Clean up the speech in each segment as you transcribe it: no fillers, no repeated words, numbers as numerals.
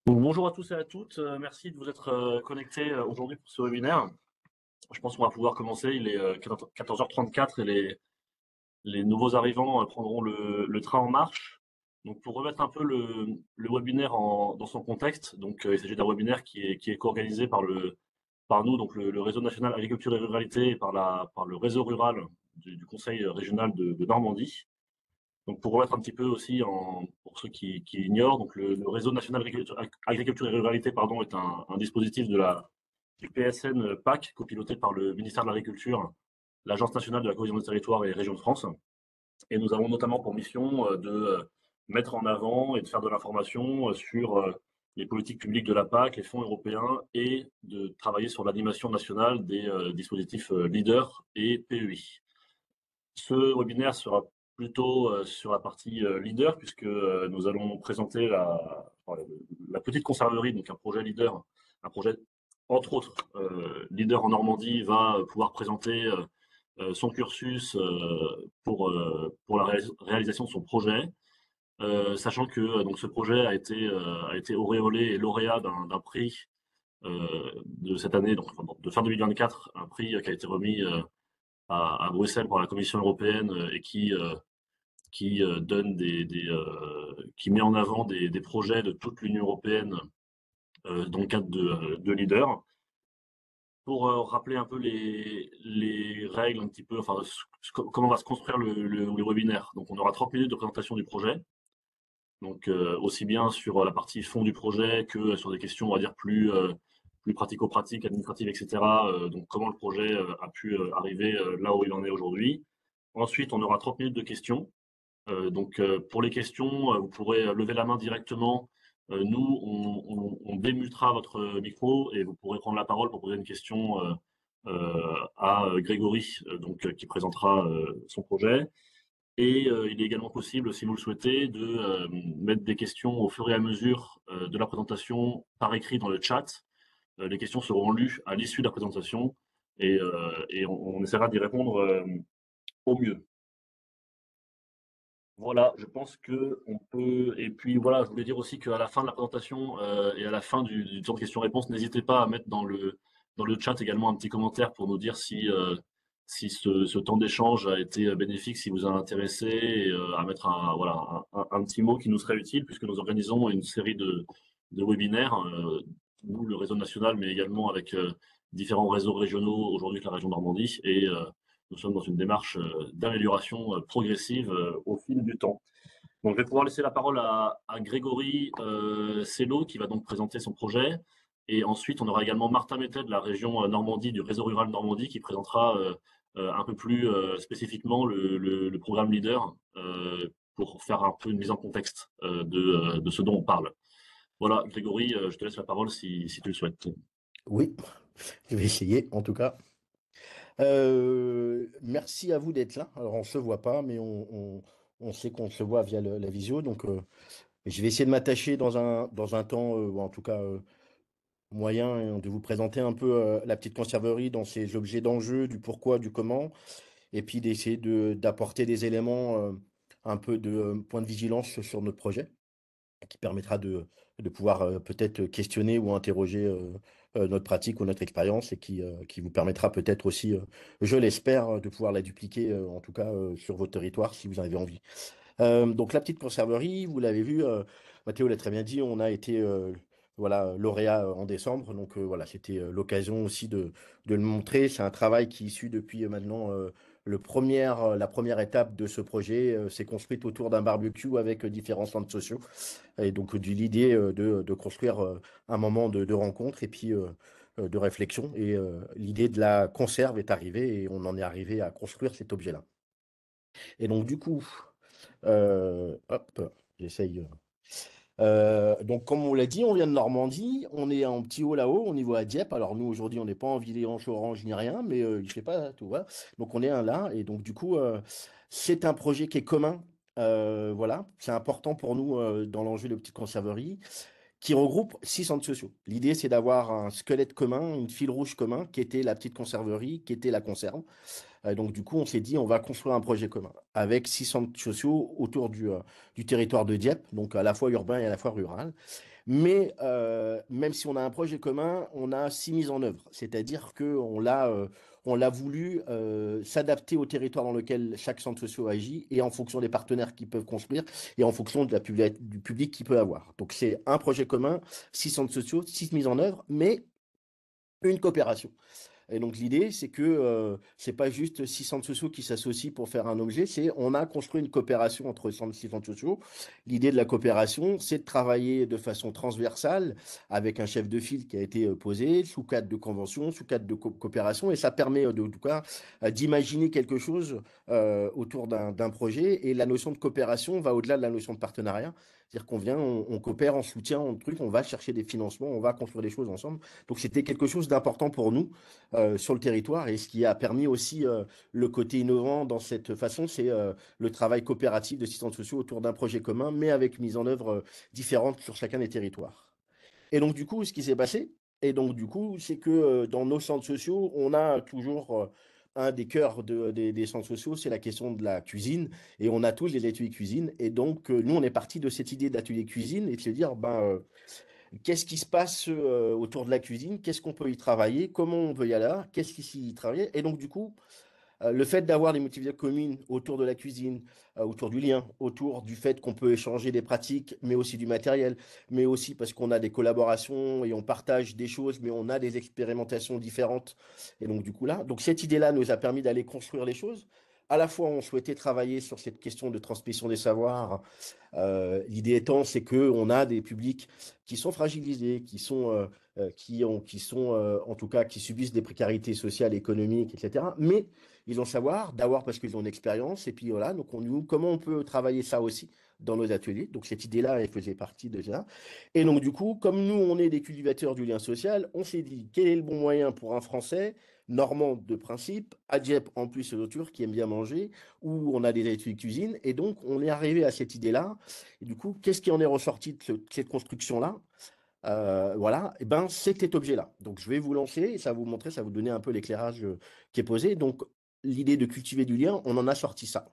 Donc, bonjour à tous et à toutes, merci de vous être connectés aujourd'hui pour ce webinaire. Je pense qu'on va pouvoir commencer, il est 14h34 et les nouveaux arrivants prendront le train en marche. Donc pour remettre un peu le webinaire dans son contexte, donc il s'agit d'un webinaire qui est co-organisé par nous, donc le réseau national agriculture et ruralité, et par le réseau rural du conseil régional de Normandie. Donc pour remettre un petit peu aussi pour ceux qui ignorent, donc le réseau national agriculture et ruralité pardon, est un dispositif du PSN PAC, copiloté par le ministère de l'Agriculture, l'Agence nationale de la cohésion des territoires et régions de France. Et nous avons notamment pour mission de mettre en avant et de faire de l'information sur les politiques publiques de la PAC, les fonds européens, et de travailler sur l'animation nationale des dispositifs leaders et PEI. Ce webinaire sera plutôt sur la partie leader, puisque nous allons présenter la petite conserverie, donc un projet leader, un projet entre autres leader en Normandie, va pouvoir présenter son cursus pour la réalisation de son projet, sachant que donc ce projet a été auréolé et lauréat d'un prix de cette année, donc enfin, de fin 2024, un prix qui a été remis à Bruxelles par la Commission européenne et qui donne qui met en avant des projets de toute l'Union européenne dans le cadre de Leader. Pour rappeler un peu les règles, un petit peu, enfin, comment va se construire le webinaire. Donc, on aura 30 minutes de présentation du projet. Donc, aussi bien sur la partie fond du projet que sur des questions, on va dire, plus pratico-pratiques, administratives, etc. Donc, comment le projet a pu arriver là où il en est aujourd'hui. Ensuite, on aura 30 minutes de questions. Donc, pour les questions, vous pourrez lever la main directement. Nous, on démutera votre micro et vous pourrez prendre la parole pour poser une question à Grégory, qui présentera son projet. Et il est également possible, si vous le souhaitez, de mettre des questions au fur et à mesure de la présentation par écrit dans le chat. Les questions seront lues à l'issue de la présentation et on essaiera d'y répondre au mieux. Voilà, je pense que on peut. Et puis voilà, je voulais dire aussi qu'à la fin de la présentation et à la fin du temps de questions-réponses, n'hésitez pas à mettre dans le chat également un petit commentaire pour nous dire si ce temps d'échange a été bénéfique, si vous a intéressé, et à mettre voilà, un petit mot qui nous serait utile, puisque nous organisons une série de webinaires, nous, le réseau national, mais également avec différents réseaux régionaux, aujourd'hui avec la région Normandie, et nous sommes dans une démarche d'amélioration progressive au fil du temps. Donc, je vais pouvoir laisser la parole à Grégory Sello, qui va donc présenter son projet. Et ensuite, on aura également Martin Mettet de la région Normandie, du réseau rural Normandie, qui présentera un peu plus spécifiquement le programme Leader pour faire un peu une mise en contexte de ce dont on parle. Voilà, Grégory, je te laisse la parole si tu le souhaites. Oui, je vais essayer en tout cas. Merci à vous d'être là. Alors on se voit pas, mais on sait qu'on se voit via la visio. Donc je vais essayer de m'attacher dans un temps, ou en tout cas moyen, de vous présenter un peu la petite conserverie dans ses objets d'enjeu, du pourquoi, du comment, et puis d'essayer d'apporter des éléments, un peu de point de vigilance sur notre projet qui permettra de pouvoir peut-être questionner ou interroger notre pratique ou notre expérience et qui vous permettra peut-être aussi, je l'espère, de pouvoir la dupliquer, en tout cas sur vos territoires si vous en avez envie. Donc la petite conserverie, vous l'avez vu, Mathéo l'a très bien dit, on a été voilà, lauréat en décembre. Donc voilà, c'était l'occasion aussi de le montrer. C'est un travail qui est issu depuis maintenant la première étape de ce projet. C'est construite autour d'un barbecue avec différents centres sociaux. Et donc l'idée de construire un moment de rencontre et puis de réflexion. Et l'idée de la conserve est arrivée et on en est arrivé à construire cet objet-là. Et donc du coup, hop, j'essaye. Donc, comme on l'a dit, on vient de Normandie, on est en petit haut là-haut, au niveau à Dieppe. Alors, nous, aujourd'hui, on n'est pas en Viléanche Orange ni rien, mais je sais pas, tout va. Donc, on est un là, et donc, du coup, c'est un projet qui est commun. Voilà, c'est important pour nous dans l'enjeu de Petite Conserverie, qui regroupe 6 centres sociaux. L'idée, c'est d'avoir un squelette commun, une file rouge commun, qui était la Petite Conserverie, qui était la conserve. Donc du coup, on s'est dit: «On va construire un projet commun» avec 6 centres sociaux autour du territoire de Dieppe, donc à la fois urbain et à la fois rural. Mais même si on a un projet commun, on a 6 mises en œuvre. C'est-à-dire on l'a voulu, s'adapter au territoire dans lequel chaque centre social agit et en fonction des partenaires qu'ils peuvent construire et en fonction de du public qu'il peut avoir. Donc c'est un projet commun, 6 centres sociaux, 6 mises en œuvre, mais une coopération. Et donc l'idée, c'est que, c'est pas juste 6 centres sociaux qui s'associent pour faire un objet, c'est on a construit une coopération entre 6 centres sociaux. L'idée de la coopération, c'est de travailler de façon transversale avec un chef de file qui a été, posé sous cadre de convention, sous cadre de coopération et ça permet, de en tout cas, d'imaginer quelque chose, autour d'un projet et la notion de coopération va au-delà de la notion de partenariat. C'est-à-dire qu'on vient, on coopère, on soutient, on truc, on va chercher des financements, on va construire des choses ensemble. Donc c'était quelque chose d'important pour nous sur le territoire. Et ce qui a permis aussi le côté innovant dans cette façon, c'est le travail coopératif de centres sociaux autour d'un projet commun, mais avec mise en œuvre différente sur chacun des territoires. Et donc, du coup, ce qui s'est passé, et donc, du coup, c'est que dans nos centres sociaux, on a toujours un des cœurs des centres sociaux, c'est la question de la cuisine. Et on a tous des ateliers cuisine. Et donc, nous, on est parti de cette idée d'atelier cuisine et de se dire, qu'est-ce qui se passe autour de la cuisine? Qu'est-ce qu'on peut y travailler? Comment on peut y aller? Qu'est-ce qui s'y travaille? Et donc, du coup, le fait d'avoir des motivations communes autour de la cuisine, autour du lien, autour du fait qu'on peut échanger des pratiques, mais aussi du matériel, mais aussi parce qu'on a des collaborations et on partage des choses, mais on a des expérimentations différentes. Et donc, du coup, là, donc cette idée-là nous a permis d'aller construire les choses. À la fois, on souhaitait travailler sur cette question de transmission des savoirs. L'idée étant, c'est qu'on a des publics qui sont fragilisés, qui sont, en tout cas, qui subissent des précarités sociales, économiques, etc. Mais ils ont savoir, d'abord parce qu'ils ont une expérience, et puis voilà, donc comment on peut travailler ça aussi dans nos ateliers. Donc cette idée-là, elle faisait partie de ça. Et donc du coup, comme nous, on est des cultivateurs du lien social, on s'est dit, quel est le bon moyen pour un Français, normand de principe, à Dieppe en plus, c'est autour qui aime bien manger, où on a des ateliers de cuisine, et donc on est arrivé à cette idée-là. Et du coup, qu'est-ce qui en est ressorti de cette construction-là? Voilà, et ben c'est cet objet-là. Donc je vais vous lancer, et ça va vous montrer, ça va vous donner un peu l'éclairage qui est posé. Donc l'idée de cultiver du lien, on en a sorti ça.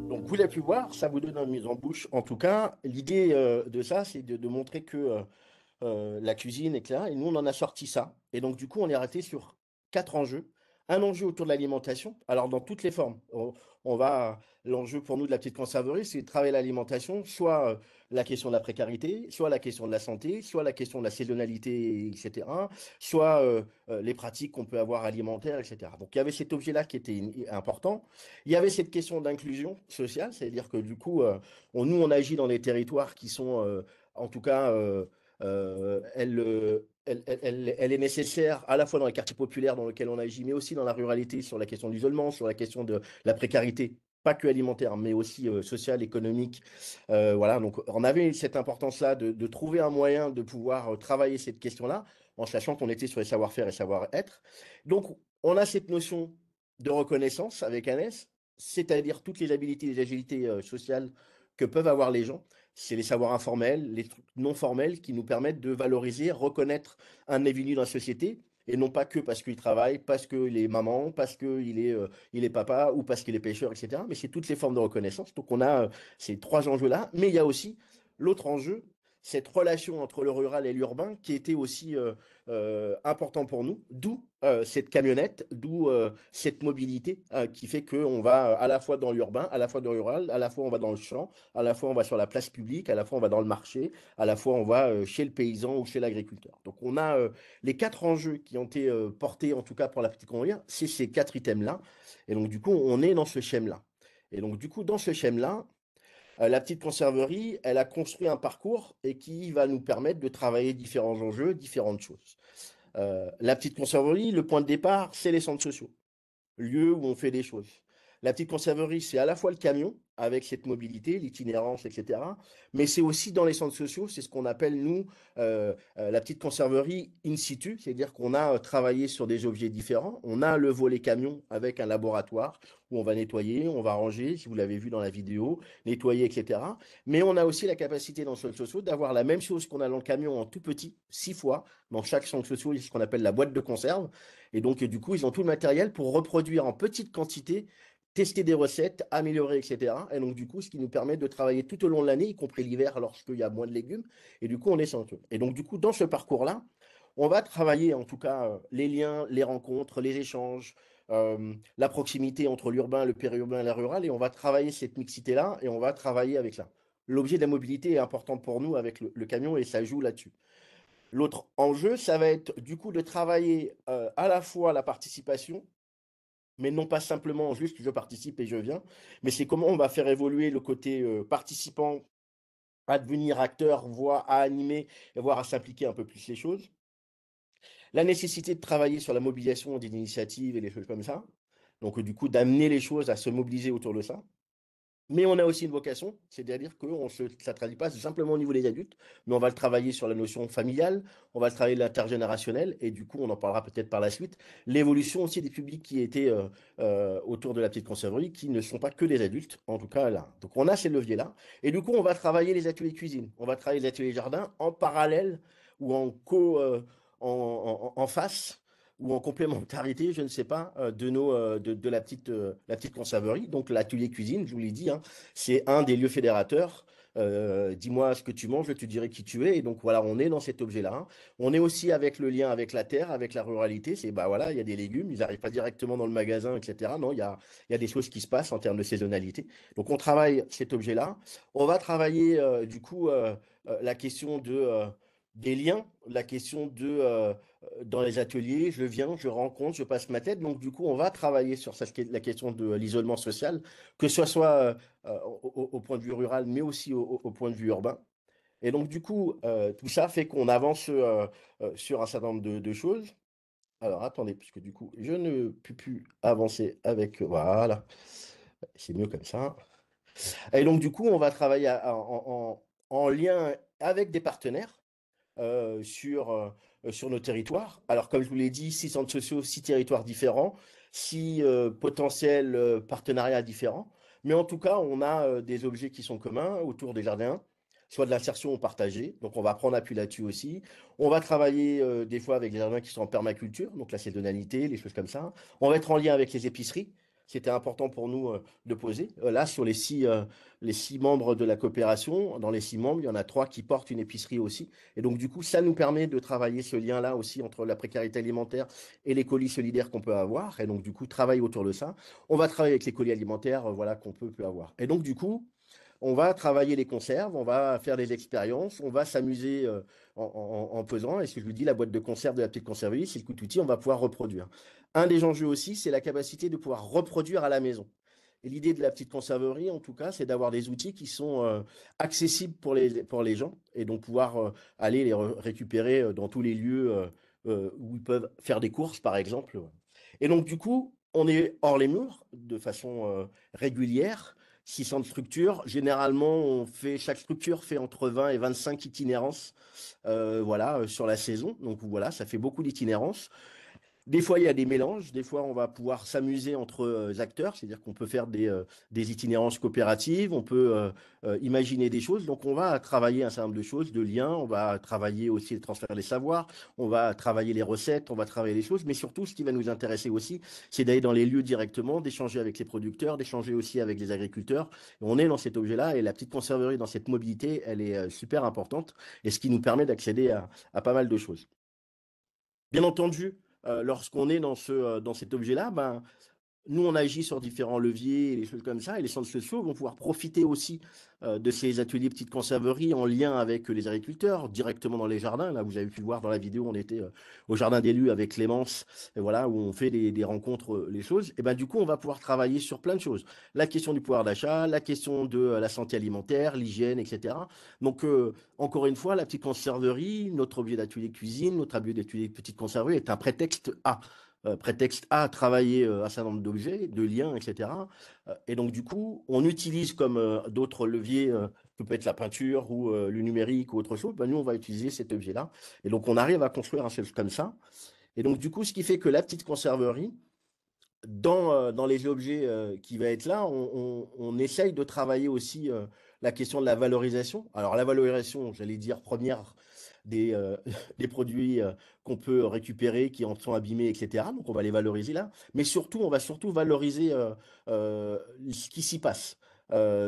Donc, vous l'avez pu voir, ça vous donne une mise en bouche. En tout cas, l'idée de ça, c'est de montrer que la cuisine est là. Et nous, on en a sorti ça. Et donc, du coup, on est arrêté sur 4 enjeux. Un enjeu autour de l'alimentation. Alors, dans toutes les formes. L'enjeu pour nous de la petite conserverie, c'est de travailler l'alimentation, soit la question de la précarité, soit la question de la santé, soit la question de la saisonnalité, etc. Soit les pratiques qu'on peut avoir alimentaires, etc. Donc, il y avait cet objet-là qui était important. Il y avait cette question d'inclusion sociale, c'est-à-dire que du coup, nous, on agit dans des territoires qui sont, en tout cas, elle est nécessaire à la fois dans les quartiers populaires dans lesquels on agit, mais aussi dans la ruralité, sur la question de l'isolement, sur la question de la précarité, pas que alimentaire, mais aussi sociale, économique. Voilà, donc on avait cette importance-là de trouver un moyen de pouvoir travailler cette question-là, en sachant qu'on était sur les savoir-faire et savoir-être. Donc, on a cette notion de reconnaissance avec un S, c'est-à-dire toutes les habilités et les agilités sociales que peuvent avoir les gens. C'est les savoirs informels, les trucs non formels qui nous permettent de valoriser, reconnaître un individu dans la société et non pas que parce qu'il travaille, parce qu'il est maman, parce il est papa ou parce qu'il est pêcheur, etc. Mais c'est toutes les formes de reconnaissance. Donc on a ces trois enjeux-là, mais il y a aussi l'autre enjeu, cette relation entre le rural et l'urbain qui était aussi important pour nous, d'où cette camionnette, d'où cette mobilité qui fait qu'on va à la fois dans l'urbain, à la fois dans le rural, à la fois on va dans le champ, à la fois on va sur la place publique, à la fois on va dans le marché, à la fois on va chez le paysan ou chez l'agriculteur. Donc on a les quatre enjeux qui ont été portés, en tout cas pour la petite contrée, c'est ces quatre items-là. Et donc du coup, on est dans ce schème-là. Et donc du coup, dans ce schème-là, la petite conserverie, elle a construit un parcours et qui va nous permettre de travailler différents enjeux, différentes choses. La petite conserverie, le point de départ, c'est les centres sociaux, lieu où on fait des choses. La petite conserverie, c'est à la fois le camion, avec cette mobilité, l'itinérance, etc. Mais c'est aussi dans les centres sociaux, c'est ce qu'on appelle, nous, la petite conserverie in situ, c'est-à-dire qu'on a travaillé sur des objets différents. On a le volet camion avec un laboratoire où on va nettoyer, on va ranger, si vous l'avez vu dans la vidéo, nettoyer, etc. Mais on a aussi la capacité dans le centre social d'avoir la même chose qu'on a dans le camion en tout petit, 6 fois. Dans chaque centre social, il y a ce qu'on appelle la boîte de conserve. Et donc, du coup, ils ont tout le matériel pour reproduire en petite quantité, tester des recettes, améliorer, etc. Et donc, du coup, ce qui nous permet de travailler tout au long de l'année, y compris l'hiver lorsqu'il y a moins de légumes. Et du coup, on est sans eux. Et donc, du coup, dans ce parcours-là, on va travailler en tout cas les liens, les rencontres, les échanges, la proximité entre l'urbain, le périurbain et la rurale. Et on va travailler cette mixité-là et on va travailler avec ça. L'objet de la mobilité est important pour nous avec le camion et ça joue là-dessus. L'autre enjeu, ça va être du coup de travailler à la fois la participation, mais non pas simplement juste je participe et je viens, mais c'est comment on va faire évoluer le côté participant à devenir acteur, voire à animer, et voire à s'impliquer un peu plus les choses. La nécessité de travailler sur la mobilisation des initiatives et des choses comme ça. Donc du coup, d'amener les choses à se mobiliser autour de ça. Mais on a aussi une vocation, c'est-à-dire que ça ne traduit pas simplement au niveau des adultes, mais on va le travailler sur la notion familiale, on va le travailler l'intergénérationnel, et du coup, on en parlera peut-être par la suite. L'évolution aussi des publics qui étaient autour de la petite conserverie, qui ne sont pas que des adultes, en tout cas là. Donc on a ces leviers-là, et du coup, on va travailler les ateliers cuisine, on va travailler les ateliers jardin en parallèle ou en face ou en complémentarité, je ne sais pas, de la petite conserverie. Donc l'atelier cuisine, je vous l'ai dit, hein, c'est un des lieux fédérateurs. Dis-moi ce que tu manges, je te dirai qui tu es. Et donc voilà, on est dans cet objet-là, hein. On est aussi avec le lien avec la terre, avec la ruralité. C'est bah voilà, il y a des légumes, ils n'arrivent pas directement dans le magasin, etc. Non, il y a des choses qui se passent en termes de saisonnalité. Donc on travaille cet objet-là. On va travailler du coup la question des liens, la question dans les ateliers, je viens, je rencontre, je passe ma tête. Donc, du coup, on va travailler sur la question de l'isolement social, que ce soit au point de vue rural, mais aussi au point de vue urbain. Et donc, du coup, tout ça fait qu'on avance sur un certain nombre de choses. Alors, attendez, puisque du coup, je ne puis plus avancer avec. Voilà, c'est mieux comme ça. Et donc, du coup, on va travailler en lien avec des partenaires sur nos territoires. Alors, comme je vous l'ai dit, 6 centres sociaux, 6 territoires différents, 6 potentiels partenariats différents. Mais en tout cas, on a des objets qui sont communs autour des jardins, soit de l'insertion partagée. Donc, on va prendre appui là-dessus aussi. On va travailler des fois avec des jardins qui sont en permaculture, donc la saisonnalité, les choses comme ça. On va être en lien avec les épiceries. C'était important pour nous de poser. Là, sur les 6 membres de la coopération, dans les 6 membres, il y en a 3 qui portent une épicerie aussi. Et donc, du coup, ça nous permet de travailler ce lien-là aussi entre la précarité alimentaire et les colis solidaires qu'on peut avoir. Et donc, du coup, travailler autour de ça. On va travailler avec les colis alimentaires, voilà, qu'on peut avoir. Et donc, du coup, on va travailler les conserves, on va faire des expériences, on va s'amuser en pesant. Et ce que je vous dis, la boîte de conserve de la petite conserverie, c'est le coup d'outil, on va pouvoir reproduire. Un des enjeux aussi, c'est la capacité de pouvoir reproduire à la maison. Et l'idée de la petite conserverie, en tout cas, c'est d'avoir des outils qui sont accessibles pour les gens et donc pouvoir aller les récupérer dans tous les lieux où ils peuvent faire des courses, par exemple. Et donc, du coup, on est hors les murs de façon régulière. 600 structures. Généralement, chaque structure fait entre 20 et 25 itinérances voilà, sur la saison. Donc voilà, ça fait beaucoup d'itinérance. Des fois, il y a des mélanges. Des fois, on va pouvoir s'amuser entre acteurs, c'est-à-dire qu'on peut faire des itinérances coopératives, on peut imaginer des choses. Donc, on va travailler un certain nombre de choses, de liens, on va travailler aussi le transfert des savoirs, on va travailler les recettes, on va travailler les choses. Mais surtout, ce qui va nous intéresser aussi, c'est d'aller dans les lieux directement, d'échanger avec les producteurs, d'échanger aussi avec les agriculteurs. Et on est dans cet objet-là et la petite conserverie, dans cette mobilité, elle est super importante et ce qui nous permet d'accéder à pas mal de choses. Bien entendu, lorsqu'on est dans cet objet-là, ben, nous, on agit sur différents leviers et des choses comme ça, et les centres sociaux vont pouvoir profiter aussi de ces ateliers petites conserveries en lien avec les agriculteurs, directement dans les jardins. Là, vous avez pu le voir dans la vidéo, on était au jardin d'élus avec Clémence, et voilà, où on fait des rencontres, les choses. Et ben, du coup, on va pouvoir travailler sur plein de choses. La question du pouvoir d'achat, la question de la santé alimentaire, l'hygiène, etc. Donc, encore une fois, la petite conserverie, notre objet d'atelier cuisine, notre objet d'atelier petite conserverie est un prétexte à travailler un certain nombre d'objets, de liens, etc. Et donc, du coup, on utilise comme d'autres leviers, que peut être la peinture ou le numérique ou autre chose, ben, nous, on va utiliser cet objet-là. Et donc, on arrive à construire un chose comme ça. Et donc, du coup, ce qui fait que la petite conserverie, dans les objets qui va être là, on essaye de travailler aussi la question de la valorisation. Alors la valorisation, j'allais dire première des, des produits qu'on peut récupérer, qui en sont abîmés, etc. Donc on va les valoriser là. Mais surtout, on va surtout valoriser ce qui s'y passe.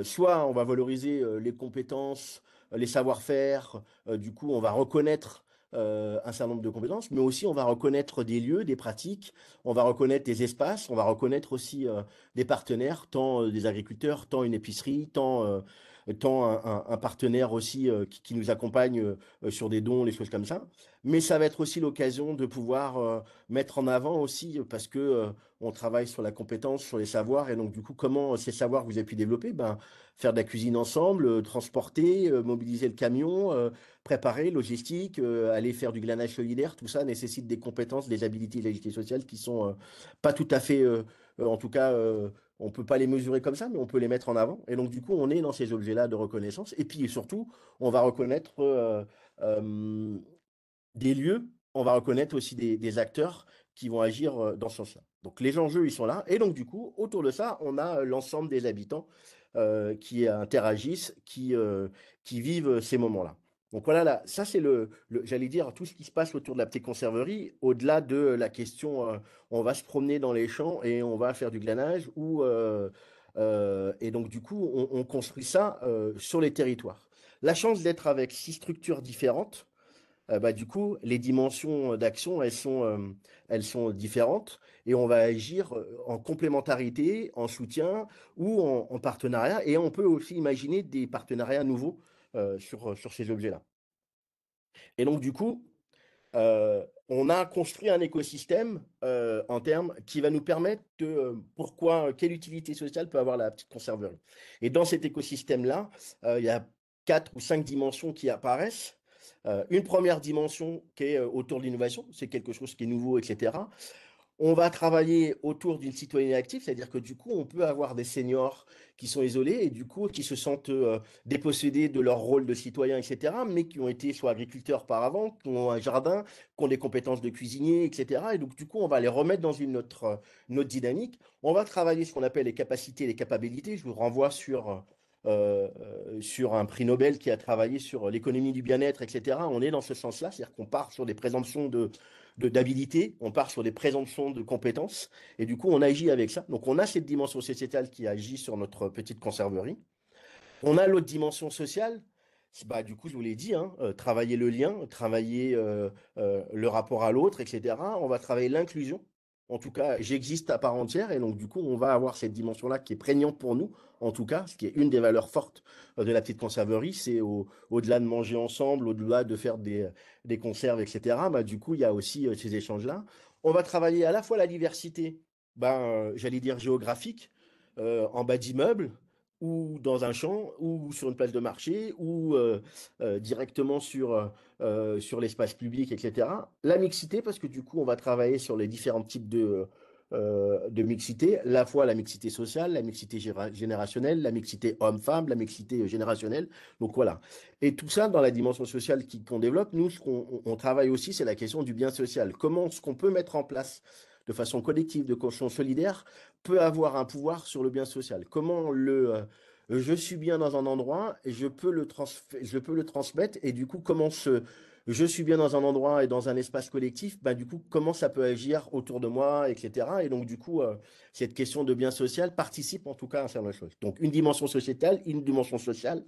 Soit on va valoriser les compétences, les savoir-faire. Du coup, on va reconnaître un certain nombre de compétences, mais aussi on va reconnaître des lieux, des pratiques, on va reconnaître des espaces, on va reconnaître aussi des partenaires, tant des agriculteurs, tant une épicerie, tant un partenaire aussi qui nous accompagne sur des dons, les choses comme ça. Mais ça va être aussi l'occasion de pouvoir mettre en avant aussi, parce que on travaille sur la compétence, sur les savoirs, et donc du coup, comment ces savoirs que vous avez pu développer, ben, faire de la cuisine ensemble, transporter, mobiliser le camion, préparer, logistique, aller faire du glanage solidaire, tout ça nécessite des compétences, des habilités, des agilité sociales qui sont pas tout à fait, en tout cas, on peut pas les mesurer comme ça, mais on peut les mettre en avant. Et donc, du coup, on est dans ces objets-là de reconnaissance. Et puis, surtout, on va reconnaître euh, des lieux, on va reconnaître aussi des acteurs qui vont agir dans ce sens-là. Donc, les enjeux, ils sont là. Et donc, du coup, autour de ça, on a l'ensemble des habitants qui interagissent, qui vivent ces moments-là. Donc voilà, là, ça c'est j'allais dire, tout ce qui se passe autour de la petite conserverie, au-delà de la question, on va se promener dans les champs et on va faire du glanage, et donc du coup, on construit ça sur les territoires. La chance d'être avec 6 structures différentes, bah, du coup, les dimensions d'action, elles sont différentes et on va agir en complémentarité, en soutien ou en partenariat. Et on peut aussi imaginer des partenariats nouveaux sur ces objets-là. Et donc, du coup, on a construit un écosystème en termes qui va nous permettre de quelle utilité sociale peut avoir la petite conserverie. Et dans cet écosystème-là, il y a 4 ou 5 dimensions qui apparaissent. Une première dimension qui est autour de l'innovation, c'est quelque chose qui est nouveau, etc. On va travailler autour d'une citoyenneté active, c'est-à-dire que du coup, on peut avoir des seniors qui sont isolés et du coup, qui se sentent dépossédés de leur rôle de citoyen, etc., mais qui ont été soit agriculteurs par avant, qui ont un jardin, qui ont des compétences de cuisinier, etc. Et donc, du coup, on va les remettre dans une autre dynamique. On va travailler ce qu'on appelle les capacités, les capacités. Je vous renvoie sur un prix Nobel qui a travaillé sur l'économie du bien-être, etc. On est dans ce sens-là, c'est-à-dire qu'on part sur des présomptions d'habilité, on part sur des présomptions de compétences, et du coup, on agit avec ça. Donc, on a cette dimension sociétale qui agit sur notre petite conserverie. On a l'autre dimension sociale, bah, du coup, je vous l'ai dit, hein, travailler le lien, travailler le rapport à l'autre, etc. On va travailler l'inclusion. En tout cas, j'existe à part entière, et donc, du coup, on va avoir cette dimension-là qui est prégnante pour nous, en tout cas, ce qui est une des valeurs fortes de la petite conserverie, c'est au-delà de manger ensemble, au-delà de faire des conserves, etc. Bah, du coup, il y a aussi ces échanges-là. On va travailler à la fois la diversité, ben, j'allais dire géographique, en bas d'immeubles, ou dans un champ, ou sur une place de marché, ou directement sur l'espace public, etc. La mixité, parce que du coup, on va travailler sur les différents types de mixité, la fois la mixité sociale, la mixité générationnelle, la mixité homme-femme, la mixité générationnelle. Donc voilà. Et tout ça dans la dimension sociale qu'on développe, nous, ce qu'on on travaille aussi, c'est la question du bien social. Comment ce qu'on peut mettre en place de façon collective, de façon solidaire, peut avoir un pouvoir sur le bien social. Comment je suis bien dans un endroit et je peux le transmettre et du coup comment je suis bien dans un endroit et dans un espace collectif, bah, du coup, comment ça peut agir autour de moi, etc. Et donc, du coup, cette question de bien social participe en tout cas à certaines choses. Donc, une dimension sociétale, une dimension sociale,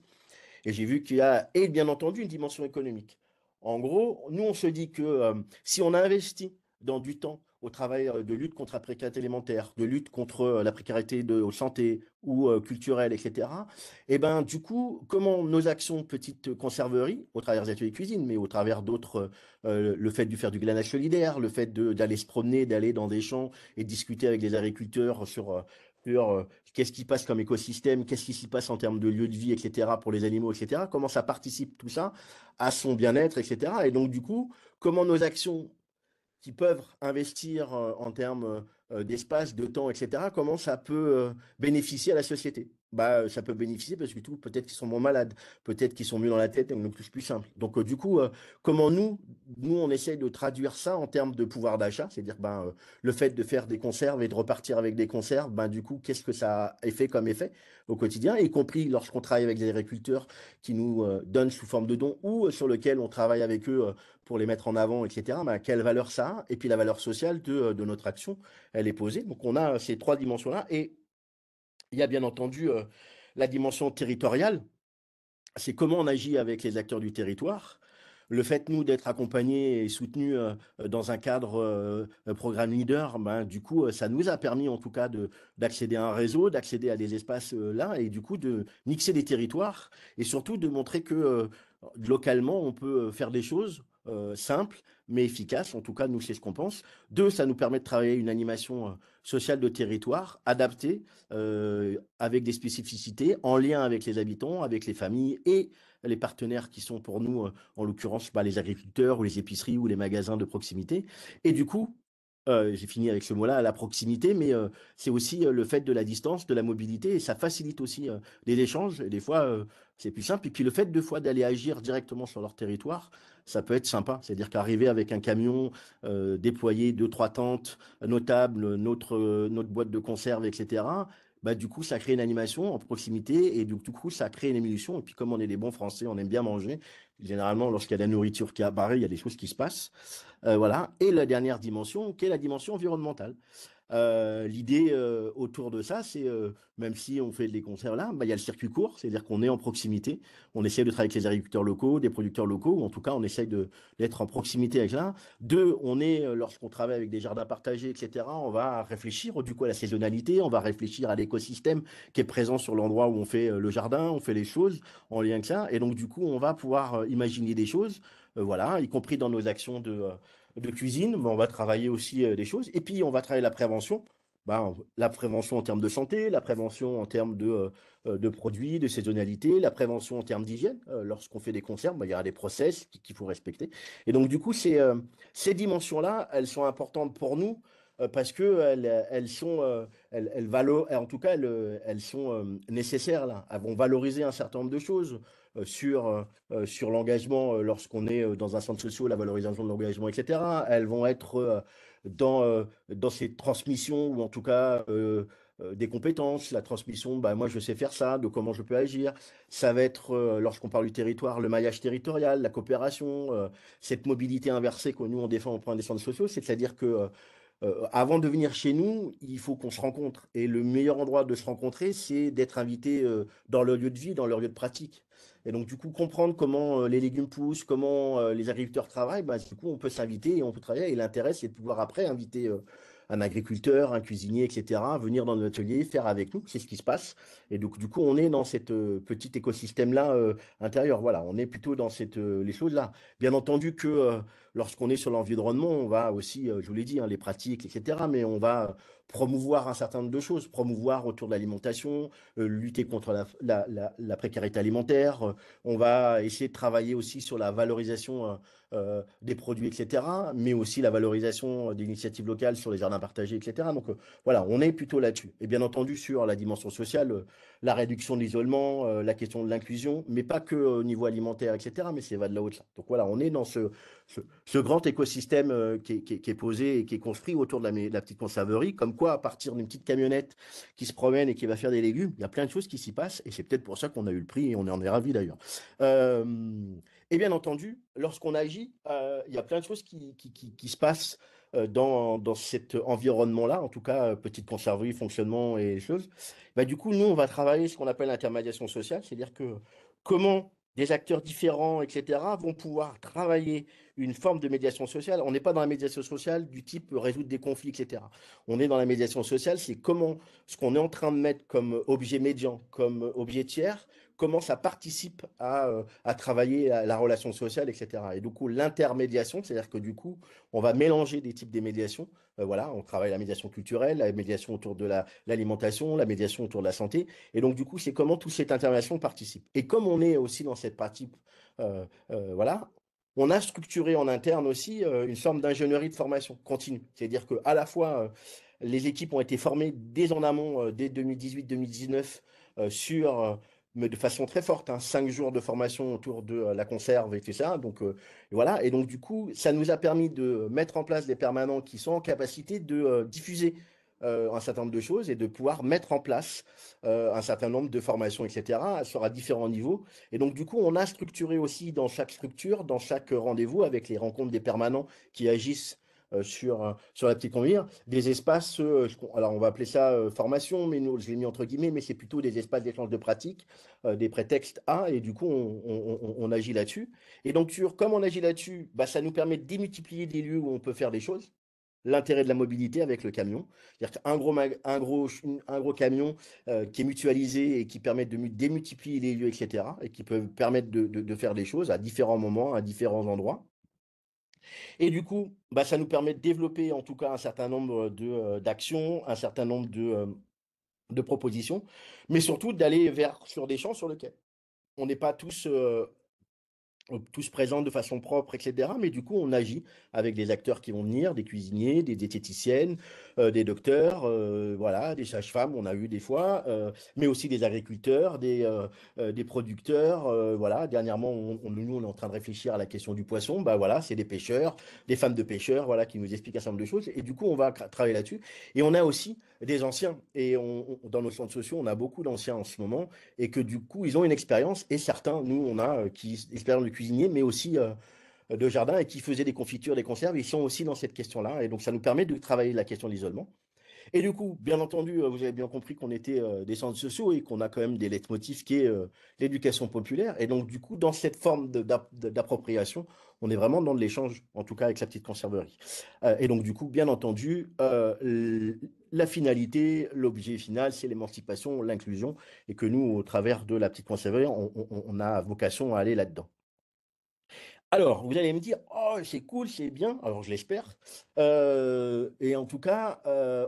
et j'ai vu qu'il y a, et bien entendu, une dimension économique. En gros, nous, on se dit que si on investit dans du temps au travail de lutte contre la précarité alimentaire, de lutte contre la précarité de santé ou culturelle, etc., et ben du coup, comment nos actions petites conserveries, au travers des ateliers cuisine, mais au travers d'autres, le fait de faire du glanage solidaire, le fait d'aller se promener, d'aller dans des champs et discuter avec des agriculteurs sur qu'est-ce qui passe comme écosystème, qu'est-ce qui s'y passe en termes de lieu de vie, etc., pour les animaux, etc., comment ça participe tout ça à son bien-être, etc. Et donc, du coup, comment nos actions qui peuvent investir en termes d'espace, de temps, etc., comment ça peut bénéficier à la société? Bah, ça peut bénéficier parce que tout, peut-être qu'ils sont moins malades, peut-être qu'ils sont mieux dans la tête, donc plus simple. Donc, du coup, comment on essaye de traduire ça en termes de pouvoir d'achat, c'est-à-dire ben, le fait de faire des conserves et de repartir avec des conserves, ben, du coup, qu'est-ce que ça a fait comme effet au quotidien, y compris lorsqu'on travaille avec des agriculteurs qui nous donnent sous forme de dons ou sur lequel on travaille avec eux pour les mettre en avant, etc., bah, quelle valeur ça a, et puis la valeur sociale de notre action, elle est posée. Donc on a ces trois dimensions-là, et il y a bien entendu la dimension territoriale, c'est comment on agit avec les acteurs du territoire. Le fait, nous, d'être accompagnés et soutenus dans un cadre programme leader, ben, du coup, ça nous a permis, en tout cas, d'accéder à un réseau, d'accéder à des espaces là, et du coup, de mixer des territoires, et surtout de montrer que localement, on peut faire des choses simples, mais efficaces. En tout cas, nous, c'est ce qu'on pense. Deux, ça nous permet de travailler une animation sociale de territoire, adaptée, avec des spécificités, en lien avec les habitants, avec les familles et les partenaires qui sont pour nous, en l'occurrence, bah, les agriculteurs ou les épiceries ou les magasins de proximité. Et du coup, j'ai fini avec ce mot-là, la proximité, mais c'est aussi le fait de la distance, de la mobilité, et ça facilite aussi les échanges. Et des fois, c'est plus simple. Et puis le fait, deux fois, d'aller agir directement sur leur territoire, ça peut être sympa. C'est-à-dire qu'arriver avec un camion, déployer deux, trois tentes, notables, notre boîte de conserve, etc., bah, du coup, ça crée une animation en proximité et du coup, ça crée une émulsion. Et puis, comme on est des bons Français, on aime bien manger. Généralement, lorsqu'il y a de la nourriture qui apparaît, il y a des choses qui se passent. Voilà. Et la dernière dimension, qui est la dimension environnementale. L'idée autour de ça, c'est même si on fait des concerts là, bah, il y a le circuit court, c'est-à-dire qu'on est en proximité. On essaie de travailler avec les agriculteurs locaux, des producteurs locaux, ou en tout cas, on essaye d'être en proximité avec ça. Deux, on est, lorsqu'on travaille avec des jardins partagés, etc., on va réfléchir du coup à la saisonnalité, on va réfléchir à l'écosystème qui est présent sur l'endroit où on fait le jardin, on fait les choses en lien avec ça. Et donc, du coup, on va pouvoir imaginer des choses, voilà, y compris dans nos actions de cuisine, mais on va travailler aussi des choses. Et puis, on va travailler la prévention. Ben, la prévention en termes de santé, la prévention en termes de produits, de saisonnalité, la prévention en termes d'hygiène. Lorsqu'on fait des conserves, ben, il y a des process qu'il faut respecter. Et donc, du coup, ces dimensions-là, elles sont importantes pour nous parce que elles sont, en tout cas, elles sont nécessaires là. Elles vont valoriser un certain nombre de choses sur l'engagement lorsqu'on est dans un centre social, la valorisation de l'engagement, etc. Elles vont être dans ces transmissions ou en tout cas des compétences, la transmission, bah, moi je sais faire ça, de comment je peux agir. Ça va être, lorsqu'on parle du territoire, le maillage territorial, la coopération, cette mobilité inversée que nous on défend au point des centres sociaux, c'est-à-dire que avant de venir chez nous, il faut qu'on se rencontre. Et le meilleur endroit de se rencontrer, c'est d'être invité dans leur lieu de vie, dans leur lieu de pratique. Et donc, du coup, comprendre comment les légumes poussent, comment les agriculteurs travaillent, bah, du coup, on peut s'inviter et on peut travailler. Et l'intérêt, c'est de pouvoir après inviter un agriculteur, un cuisinier, etc., venir dans notre atelier, faire avec nous. C'est ce qui se passe. Et donc, du coup, on est dans cette petit écosystème-là intérieur. Voilà, on est plutôt dans les choses-là. Bien entendu que lorsqu'on est sur l'environnement, on va aussi, je vous l'ai dit, hein, les pratiques, etc., mais on va promouvoir un certain nombre de choses, promouvoir autour de l'alimentation, lutter contre la précarité alimentaire, on va essayer de travailler aussi sur la valorisation des produits, etc., mais aussi la valorisation d'initiatives locales sur les jardins partagés, etc. Donc voilà, on est plutôt là-dessus. Et bien entendu, sur la dimension sociale, la réduction de l'isolement, la question de l'inclusion, mais pas que au niveau alimentaire, etc., mais c'est va de là au-delà. Donc voilà, on est dans ce grand écosystème qui est posé et qui est construit autour de la petite conserverie, comme quoi, à partir d'une petite camionnette qui se promène et qui va faire des légumes, il y a plein de choses qui s'y passent, et c'est peut-être pour ça qu'on a eu le prix, et on en est ravis d'ailleurs. Euh, et bien entendu, lorsqu'on agit, il y a plein de choses qui se passent dans cet environnement-là, en tout cas, petite conserverie, fonctionnement et les choses. Bah, du coup, nous, on va travailler ce qu'on appelle l'intermédiation sociale, c'est-à-dire que comment des acteurs différents, etc., vont pouvoir travailler une forme de médiation sociale. On n'est pas dans la médiation sociale du type résoudre des conflits, etc. On est dans la médiation sociale, c'est comment ce qu'on est en train de mettre comme objet médian, comme objet tiers, comment ça participe à travailler la relation sociale, etc. Et du coup, l'intermédiation, c'est-à-dire que du coup, on va mélanger des types de médiation. Voilà, on travaille la médiation culturelle, la médiation autour de l'alimentation, la médiation autour de la santé. Et donc, du coup, c'est comment toute cette intervention participe. Et comme on est aussi dans cette partie, voilà, on a structuré en interne aussi une forme d'ingénierie de formation continue. C'est-à-dire qu'à la fois, les équipes ont été formées dès en amont, dès 2018-2019, sur, mais de façon très forte, hein, 5 jours de formation autour de la conserve et tout ça. Donc, voilà. Et donc, du coup, ça nous a permis de mettre en place des permanents qui sont en capacité de diffuser un certain nombre de choses et de pouvoir mettre en place un certain nombre de formations, etc., sur à différents niveaux. Et donc, du coup, on a structuré aussi dans chaque structure, dans chaque rendez-vous, avec les rencontres des permanents qui agissent sur la petite conduire, des espaces, alors on va appeler ça formation, mais nous, je l'ai mis entre guillemets, mais c'est plutôt des espaces d'échange de pratiques, des prétextes A, et du coup, on agit là-dessus. Et donc, comme on agit là-dessus, bah, ça nous permet de démultiplier des lieux où on peut faire des choses. L'intérêt de la mobilité avec le camion. C'est-à-dire qu'un un gros camion qui est mutualisé et qui permet de démultiplier les lieux, etc., et qui peut permettre de faire des choses à différents moments, à différents endroits. Et du coup, bah, ça nous permet de développer en tout cas un certain nombre d'actions, un certain nombre de propositions, mais surtout d'aller sur des champs sur lesquels on n'est pas tous présents de façon propre, etc. Mais du coup, on agit avec des acteurs qui vont venir, des cuisiniers, des diététiciennes, des docteurs, voilà, des sages-femmes, on a eu des fois, mais aussi des agriculteurs, des producteurs. Voilà, dernièrement, nous, on est en train de réfléchir à la question du poisson. Bah voilà, c'est des pêcheurs, des femmes de pêcheurs, voilà, qui nous expliquent un certain nombre de choses. Et du coup, on va travailler là-dessus. Et on a aussi des anciens. Et dans nos centres sociaux, on a beaucoup d'anciens en ce moment et que du coup, ils ont une expérience. Et certains, nous, on a l'expérience de cuisinier, mais aussi de jardin et qui faisaient des confitures, des conserves. Ils sont aussi dans cette question-là. Et donc, ça nous permet de travailler la question de l'isolement. Et du coup, bien entendu, vous avez bien compris qu'on était des centres sociaux et qu'on a quand même des leitmotifs qui est l'éducation populaire. Et donc, du coup, dans cette forme d'appropriation, on est vraiment dans de l'échange, en tout cas avec la petite conserverie. Et donc, du coup, bien entendu, la finalité, l'objet final, c'est l'émancipation, l'inclusion, et que nous, au travers de la petite conserverie, on a vocation à aller là-dedans. Alors, vous allez me dire, oh, c'est cool, c'est bien. Alors, je l'espère. Et en tout cas,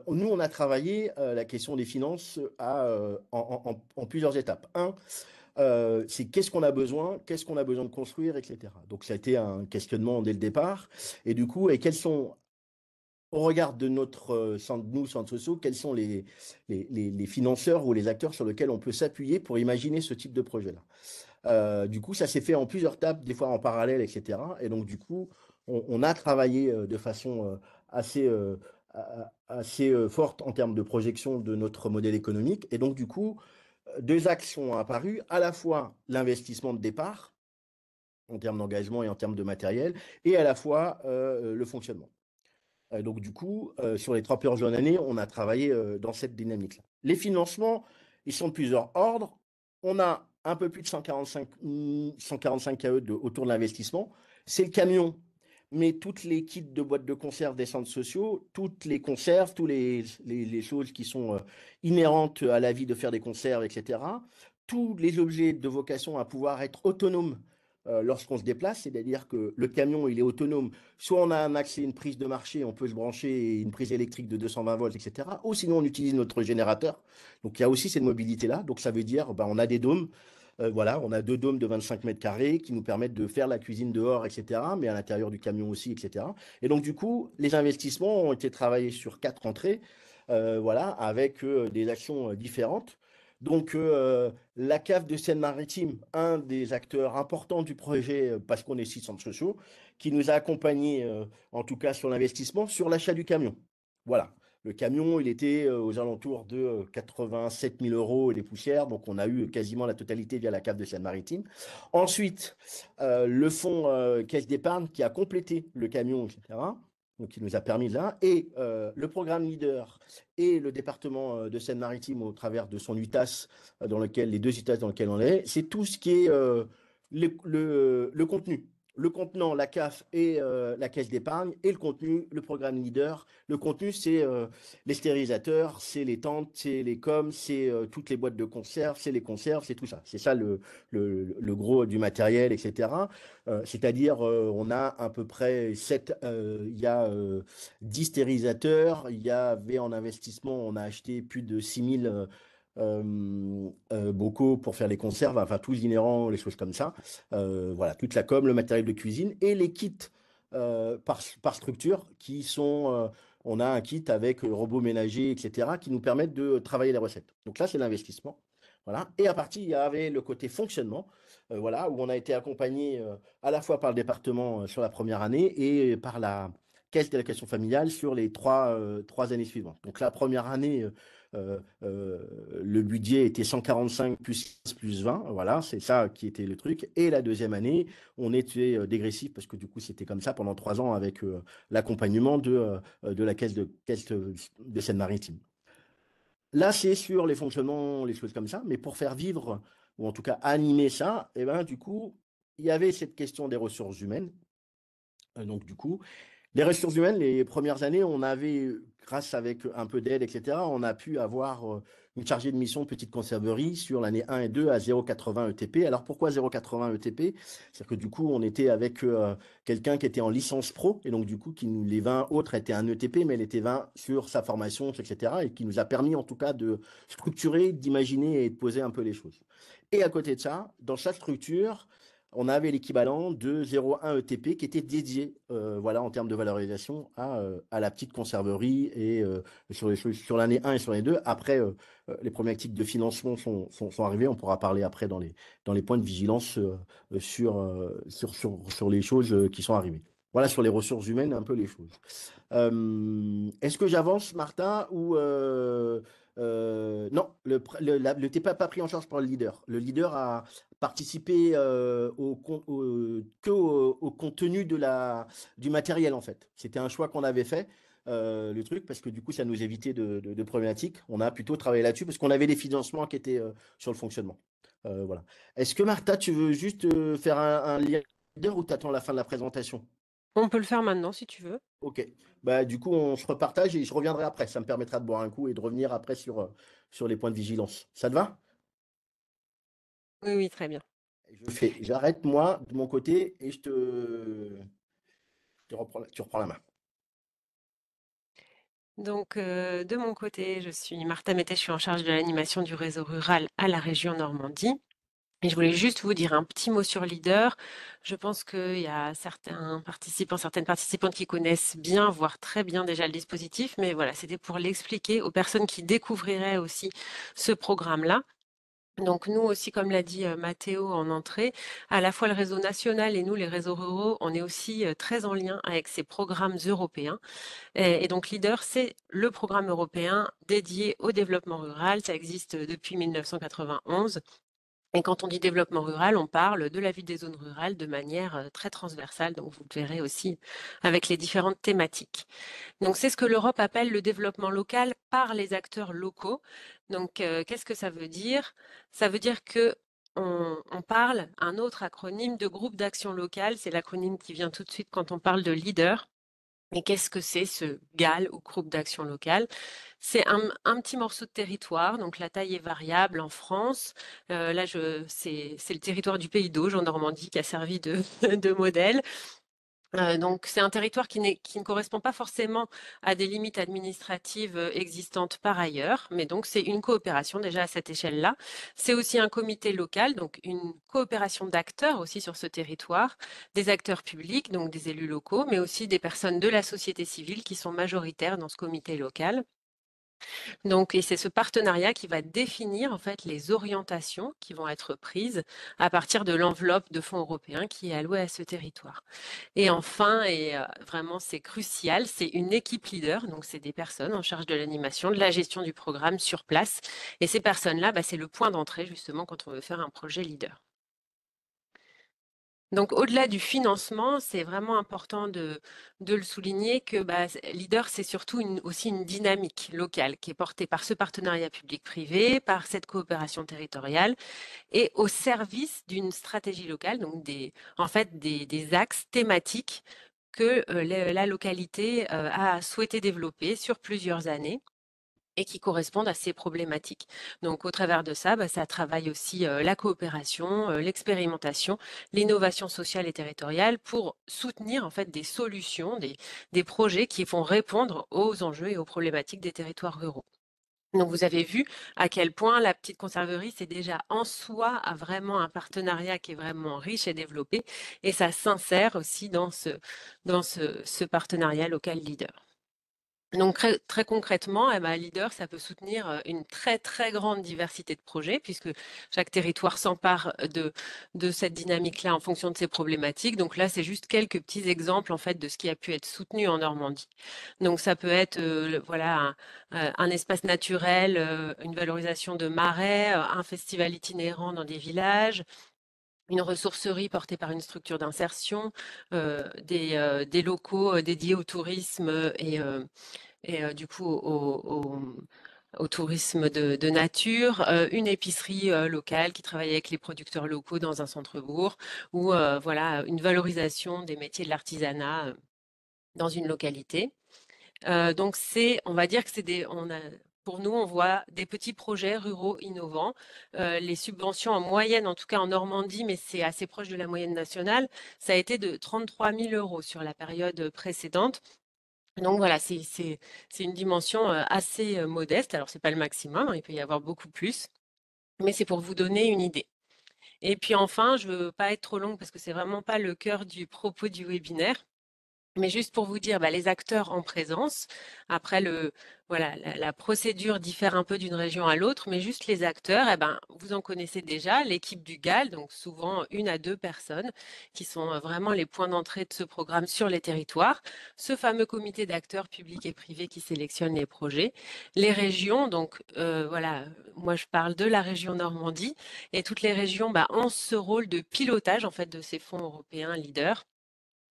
nous, on a travaillé la question des finances en plusieurs étapes. Un, c'est qu'est-ce qu'on a besoin de construire, etc. Donc, ça a été un questionnement dès le départ. Et du coup, et quels sont, au regard de notre centre, nous, centres sociaux, quels sont les financeurs ou les acteurs sur lesquels on peut s'appuyer pour imaginer ce type de projet-là? Du coup, ça s'est fait en plusieurs étapes, des fois en parallèle, etc. Et donc, du coup, on a travaillé de façon assez, assez forte en termes de projection de notre modèle économique. Et donc, du coup, deux axes sont apparus, à la fois l'investissement de départ, en termes d'engagement et en termes de matériel, et à la fois le fonctionnement. Donc, du coup, sur les 3 premières années, on a travaillé dans cette dynamique-là. Les financements, ils sont de plusieurs ordres. On a un peu plus de 145 KE autour de l'investissement. C'est le camion, mais toutes les kits de boîtes de conserve des centres sociaux, toutes les conserves, toutes les choses qui sont inhérentes à la vie de faire des conserves, etc. Tous les objets de vocation à pouvoir être autonomes lorsqu'on se déplace, c'est-à-dire que le camion, il est autonome. Soit on a un accès, une prise de marché, on peut se brancher une prise électrique de 220 volts, etc. Ou sinon, on utilise notre générateur. Donc, il y a aussi cette mobilité-là. Donc, ça veut dire, ben, on a des dômes. Voilà, on a deux dômes de 25 mètres carrés qui nous permettent de faire la cuisine dehors, etc., mais à l'intérieur du camion aussi, etc. Et donc, du coup, les investissements ont été travaillés sur 4 entrées, voilà, avec des actions différentes. Donc, la cave de Seine-Maritime, un des acteurs importants du projet, parce qu'on est 6 centres sociaux, qui nous a accompagnés, en tout cas sur l'investissement, sur l'achat du camion. Voilà. Le camion, il était aux alentours de 87 000 euros et des poussières, donc on a eu quasiment la totalité via la cave de Seine-Maritime. Ensuite, le fonds caisse d'épargne qui a complété le camion, etc. Donc, qui nous a permis là. Et le programme Leader et le département de Seine-Maritime au travers de son UTAS, dans lequel, les deux UTAS dans lesquels on est, c'est tout ce qui est le contenu. Le contenant, la CAF et la caisse d'épargne, et le contenu, le programme Leader. Le contenu, c'est les stérilisateurs, c'est les tentes, c'est les coms, c'est toutes les boîtes de conserve, c'est les conserves, c'est tout ça. C'est ça le gros du matériel, etc. C'est-à-dire, on a à peu près 7, il y a 10 stérilisateurs, il y avait en investissement, on a acheté plus de 6000 bocaux pour faire les conserves, enfin tous les inhérents, les choses comme ça. Voilà, toute la com, le matériel de cuisine et les kits par structure qui sont, on a un kit avec robot ménager, etc., qui nous permettent de travailler les recettes. Donc là, c'est l'investissement. Voilà. Et à partir, il y avait le côté fonctionnement, voilà, où on a été accompagné à la fois par le département sur la première année et par la caisse d'allocation familiale sur les 3 années suivantes. Donc la première année, le budget était 145 plus 15 plus 20, voilà, c'est ça qui était le truc. Et la deuxième année, on était dégressif parce que du coup, c'était comme ça pendant 3 ans avec l'accompagnement de la caisse de Seine-Maritime. Là, c'est sur les fonctionnements, les choses comme ça, mais pour faire vivre, ou en tout cas animer ça, et ben, du coup, il y avait cette question des ressources humaines. Donc, du coup, les ressources humaines, les premières années, on avait, grâce avec un peu d'aide, etc., on a pu avoir une chargée de mission de petite conserverie sur l'année 1 et 2 à 0,80 ETP. Alors pourquoi 0,80 ETP? C'est-à-dire que du coup, on était avec quelqu'un qui était en licence pro, et donc du coup, les 20 autres étaient un ETP, mais elle était 20 sur sa formation, etc., et qui nous a permis en tout cas de structurer, d'imaginer et de poser un peu les choses. Et à côté de ça, dans chaque structure, on avait l'équivalent de 0,1 ETP qui était dédié, voilà, en termes de valorisation à la petite conserverie et sur l'année 1 et sur l'année 2. Après, les problématiques de financement sont arrivées. On pourra parler après dans les points de vigilance sur les choses qui sont arrivées. Voilà, sur les ressources humaines, un peu les choses. Est-ce que j'avance, Martin, ou non, t'es pas pris en charge par le leader. Le leader a participé au contenu du matériel, en fait. C'était un choix qu'on avait fait, le truc, parce que du coup, ça nous évitait de problématiques. On a plutôt travaillé là-dessus parce qu'on avait des financements qui étaient sur le fonctionnement. Voilà. Est-ce que Martha, tu veux juste faire un lien leader ou t'attends la fin de la présentation? On peut le faire maintenant si tu veux. Ok. Bah, du coup, on se repartage et je reviendrai après. Ça me permettra de boire un coup et de revenir après sur les points de vigilance. Ça te va? Oui, oui, très bien. J'arrête moi de mon côté et tu reprends la main. Donc, de mon côté, je suis Martha Mété, je suis en charge de l'animation du réseau rural à la région Normandie. Et je voulais juste vous dire un petit mot sur Leader. Je pense qu'il y a certains participants, certaines participantes qui connaissent bien, voire très bien déjà le dispositif, mais voilà, c'était pour l'expliquer aux personnes qui découvriraient aussi ce programme-là. Donc nous aussi, comme l'a dit Mathéo en entrée, à la fois le réseau national et nous, les réseaux ruraux, on est aussi très en lien avec ces programmes européens. Et donc Leader, c'est le programme européen dédié au développement rural. Ça existe depuis 1991. Et quand on dit développement rural, on parle de la vie des zones rurales de manière très transversale. Donc vous le verrez aussi avec les différentes thématiques. Donc c'est ce que l'Europe appelle le développement local par les acteurs locaux. Donc qu'est-ce que ça veut dire? Ça veut dire que on parle un autre acronyme de groupe d'action locale. C'est l'acronyme qui vient tout de suite quand on parle de leader. Et qu'est-ce que c'est ce GAL ou groupe d'action locale? C'est un petit morceau de territoire, donc la taille est variable en France. Là, c'est le territoire du Pays d'Auge en Normandie qui a servi de, de modèle. Donc c'est un territoire qui ne correspond pas forcément à des limites administratives existantes par ailleurs, mais donc c'est une coopération déjà à cette échelle-là. C'est aussi un comité local, donc une coopération d'acteurs aussi sur ce territoire, des acteurs publics, donc des élus locaux, mais aussi des personnes de la société civile qui sont majoritaires dans ce comité local. Donc, et c'est ce partenariat qui va définir en fait les orientations qui vont être prises à partir de l'enveloppe de fonds européens qui est allouée à ce territoire. Et enfin, et vraiment c'est crucial, c'est une équipe leader, donc c'est des personnes en charge de l'animation, de la gestion du programme sur place. Et ces personnes-là, bah, c'est le point d'entrée justement quand on veut faire un projet leader. Donc, au-delà du financement, c'est vraiment important de le souligner que bah, Leader, c'est surtout aussi une dynamique locale qui est portée par ce partenariat public-privé, par cette coopération territoriale et au service d'une stratégie locale, donc en fait des axes thématiques que la localité a souhaité développer sur plusieurs années et qui correspondent à ces problématiques. Donc, au travers de ça, bah, ça travaille aussi la coopération, l'expérimentation, l'innovation sociale et territoriale pour soutenir en fait des solutions, des projets qui vont répondre aux enjeux et aux problématiques des territoires ruraux. Donc, vous avez vu à quel point la petite conserverie, c'est déjà en soi vraiment un partenariat qui est vraiment riche et développé, et ça s'insère aussi ce partenariat local leader. Donc très concrètement, eh ben, Leader, ça peut soutenir une très grande diversité de projets puisque chaque territoire s'empare de cette dynamique-là en fonction de ses problématiques. Donc là, c'est juste quelques petits exemples en fait de ce qui a pu être soutenu en Normandie. Donc ça peut être voilà un espace naturel, une valorisation de marais, un festival itinérant dans des villages, une ressourcerie portée par une structure d'insertion, des locaux dédiés au tourisme et du coup au tourisme de nature, une épicerie locale qui travaille avec les producteurs locaux dans un centre-bourg, ou voilà une valorisation des métiers de l'artisanat dans une localité. Donc on va dire que pour nous, on voit des petits projets ruraux innovants. Les subventions en moyenne, en tout cas en Normandie, mais c'est assez proche de la moyenne nationale, ça a été de 33 000 euros sur la période précédente. Donc voilà, c'est une dimension assez modeste. Alors, c'est pas le maximum, hein, il peut y avoir beaucoup plus, mais c'est pour vous donner une idée. Et puis enfin, je veux pas être trop longue parce que c'est vraiment pas le cœur du propos du webinaire. Mais juste pour vous dire, bah, les acteurs en présence, après voilà, la procédure diffère un peu d'une région à l'autre, mais juste les acteurs, eh ben, vous en connaissez déjà, l'équipe du GAL, donc souvent 1 à 2 personnes, qui sont vraiment les points d'entrée de ce programme sur les territoires, ce fameux comité d'acteurs publics et privés qui sélectionne les projets, les régions, donc voilà, moi je parle de la région Normandie, et toutes les régions bah, ont ce rôle de pilotage en fait de ces fonds européens leaders.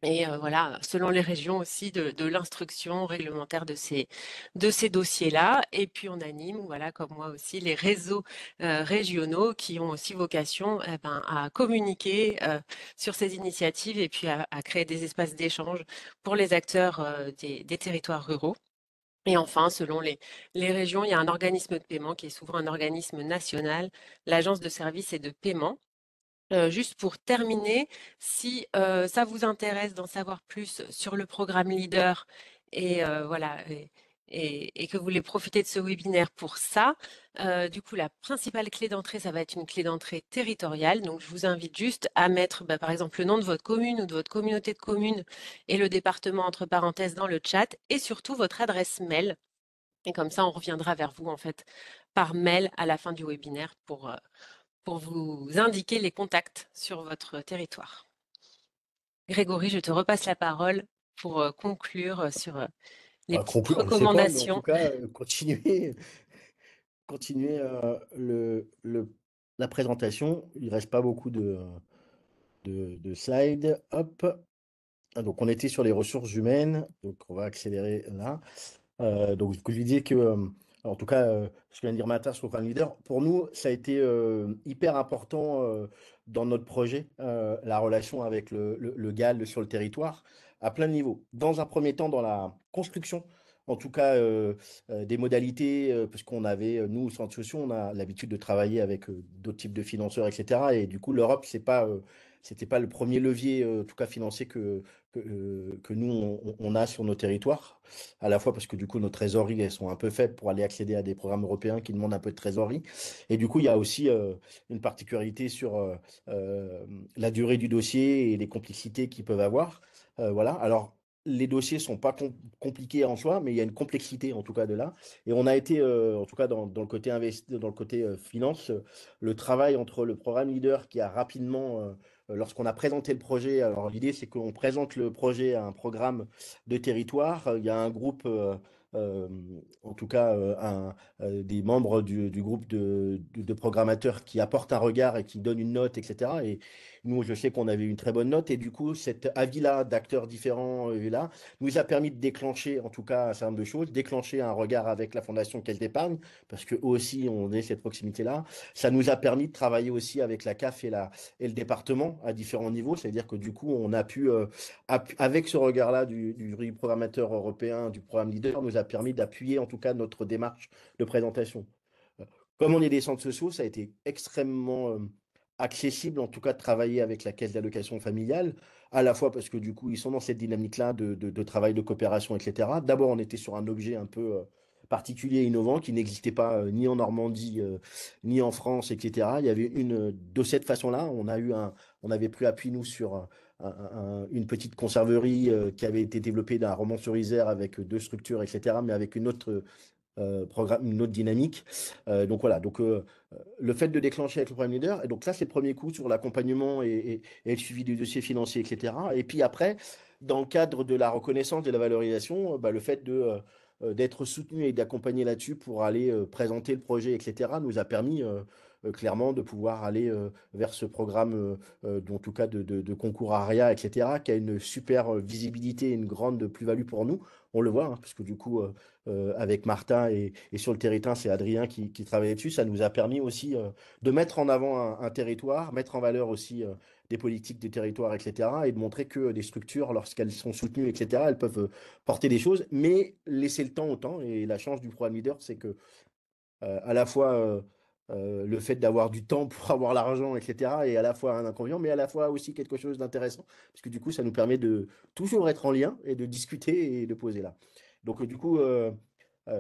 Et voilà, selon les régions aussi, de l'instruction réglementaire de ces dossiers-là. Et puis on anime, voilà, comme moi aussi, les réseaux régionaux qui ont aussi vocation eh ben, à communiquer sur ces initiatives et puis à créer des espaces d'échange pour les acteurs des territoires ruraux. Et enfin, selon les régions, il y a un organisme de paiement qui est souvent un organisme national, l'Agence de services et de paiement. Juste pour terminer, si ça vous intéresse d'en savoir plus sur le programme Leader et voilà et que vous voulez profiter de ce webinaire pour ça, du coup la principale clé d'entrée, ça va être une clé d'entrée territoriale. Donc je vous invite juste à mettre bah, par exemple le nom de votre commune ou de votre communauté de communes et le département entre parenthèses dans le chat et surtout votre adresse mail. Et comme ça, on reviendra vers vous en fait par mail à la fin du webinaire pour vous indiquer les contacts sur votre territoire. Grégory, je te repasse la parole pour conclure sur les petites Conclure, je sais pas, mais en tout recommandations. cas, continuez, continuez la présentation. Il reste pas beaucoup de slides. Hop. Ah, donc, on était sur les ressources humaines. Donc, on va accélérer là. Donc, je vous disais que, en tout cas, ce que vient de dire Martha sur le programme Leader, pour nous, ça a été hyper important dans notre projet la relation avec le GAL sur le territoire à plein de niveaux. Dans un premier temps, dans la construction, en tout cas des modalités, parce qu'on avait, nous, au Centre Sociaux, on a l'habitude de travailler avec d'autres types de financeurs, etc. Et du coup, l'Europe, c'était pas le premier levier, en tout cas financier, que nous, on a sur nos territoires. À la fois parce que du coup, nos trésoreries, elles sont un peu faibles pour aller accéder à des programmes européens qui demandent un peu de trésorerie. Et du coup, il y a aussi une particularité sur la durée du dossier et les complexités qu'ils peuvent avoir. Voilà. Alors, les dossiers sont pas compliqués en soi, mais il y a une complexité en tout cas de là. Et on a été, en tout cas dans le côté dans le côté finance, le travail entre le programme leader qui a rapidement, lorsqu'on a présenté le projet, alors l'idée c'est qu'on présente le projet à un programme de territoire. Il y a un groupe, euh, en tout cas des membres du groupe de programmateurs qui apportent un regard et qui donnent une note, etc. Et nous, je sais qu'on avait une très bonne note. Et du coup, cet avis-là d'acteurs différents là, nous a permis de déclencher, en tout cas, un certain nombre de choses, déclencher un regard avec la Fondation Caisse d'Épargne, parce qu'eux aussi, on est cette proximité-là. Ça nous a permis de travailler aussi avec la CAF et le département à différents niveaux. C'est-à-dire que du coup, on a pu, avec ce regard-là du programmateur européen, du programme leader, nous a permis d'appuyer en tout cas notre démarche de présentation. Comme on est des centres sociaux, ça a été extrêmement accessible, en tout cas, de travailler avec la caisse d'allocation familiale, à la fois parce que du coup, ils sont dans cette dynamique-là de travail, de coopération, etc. D'abord, on était sur un objet un peu particulier, innovant, qui n'existait pas ni en Normandie, ni en France, etc. Il y avait de cette façon-là, on avait pris appui, nous, sur une petite conserverie qui avait été développée d'un roman sur Isère avec deux structures, etc., mais avec programme, une autre dynamique. Donc voilà, le fait de déclencher avec le Prime Leader, et donc ça c'est le premier coup sur l'accompagnement et le suivi du dossier financier, etc. Et puis après, dans le cadre de la reconnaissance, de la valorisation, le fait d'être soutenu et d'accompagner là-dessus pour aller présenter le projet, etc., nous a permis clairement de pouvoir aller vers ce programme, en tout cas de concours ARIA, etc., qui a une super visibilité et une grande plus-value pour nous. On le voit, hein, parce que du coup, avec Martin et sur le territoire, c'est Adrien qui travaillait dessus. Ça nous a permis aussi de mettre en avant un territoire, mettre en valeur aussi des politiques des territoires, etc. Et de montrer que des structures, lorsqu'elles sont soutenues, etc., elles peuvent porter des choses, mais laisser le temps au temps. Et la chance du programme leader, c'est que à la fois le fait d'avoir du temps pour avoir l'argent, etc., est à la fois un inconvénient, mais à la fois aussi quelque chose d'intéressant, parce que du coup, ça nous permet de toujours être en lien et de discuter et de poser là. Donc, du coup,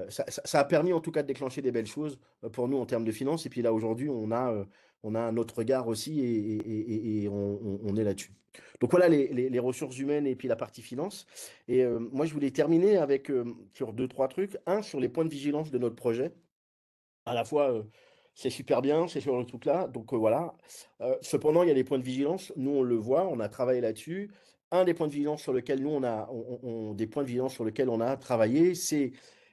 ça a permis en tout cas de déclencher des belles choses pour nous en termes de finances. Et puis là, aujourd'hui, on a un autre regard aussi et on est là-dessus. Donc voilà les ressources humaines et puis la partie finance. Et moi, je voulais terminer avec sur deux, trois trucs. Un, sur les points de vigilance de notre projet à la fois, c'est super bien, c'est sur le truc là, donc voilà. Cependant, il y a des points de vigilance. Nous, on le voit, on a travaillé là-dessus. Un des points de vigilance sur lequel nous, des points de vigilance sur lesquels on a travaillé, c'est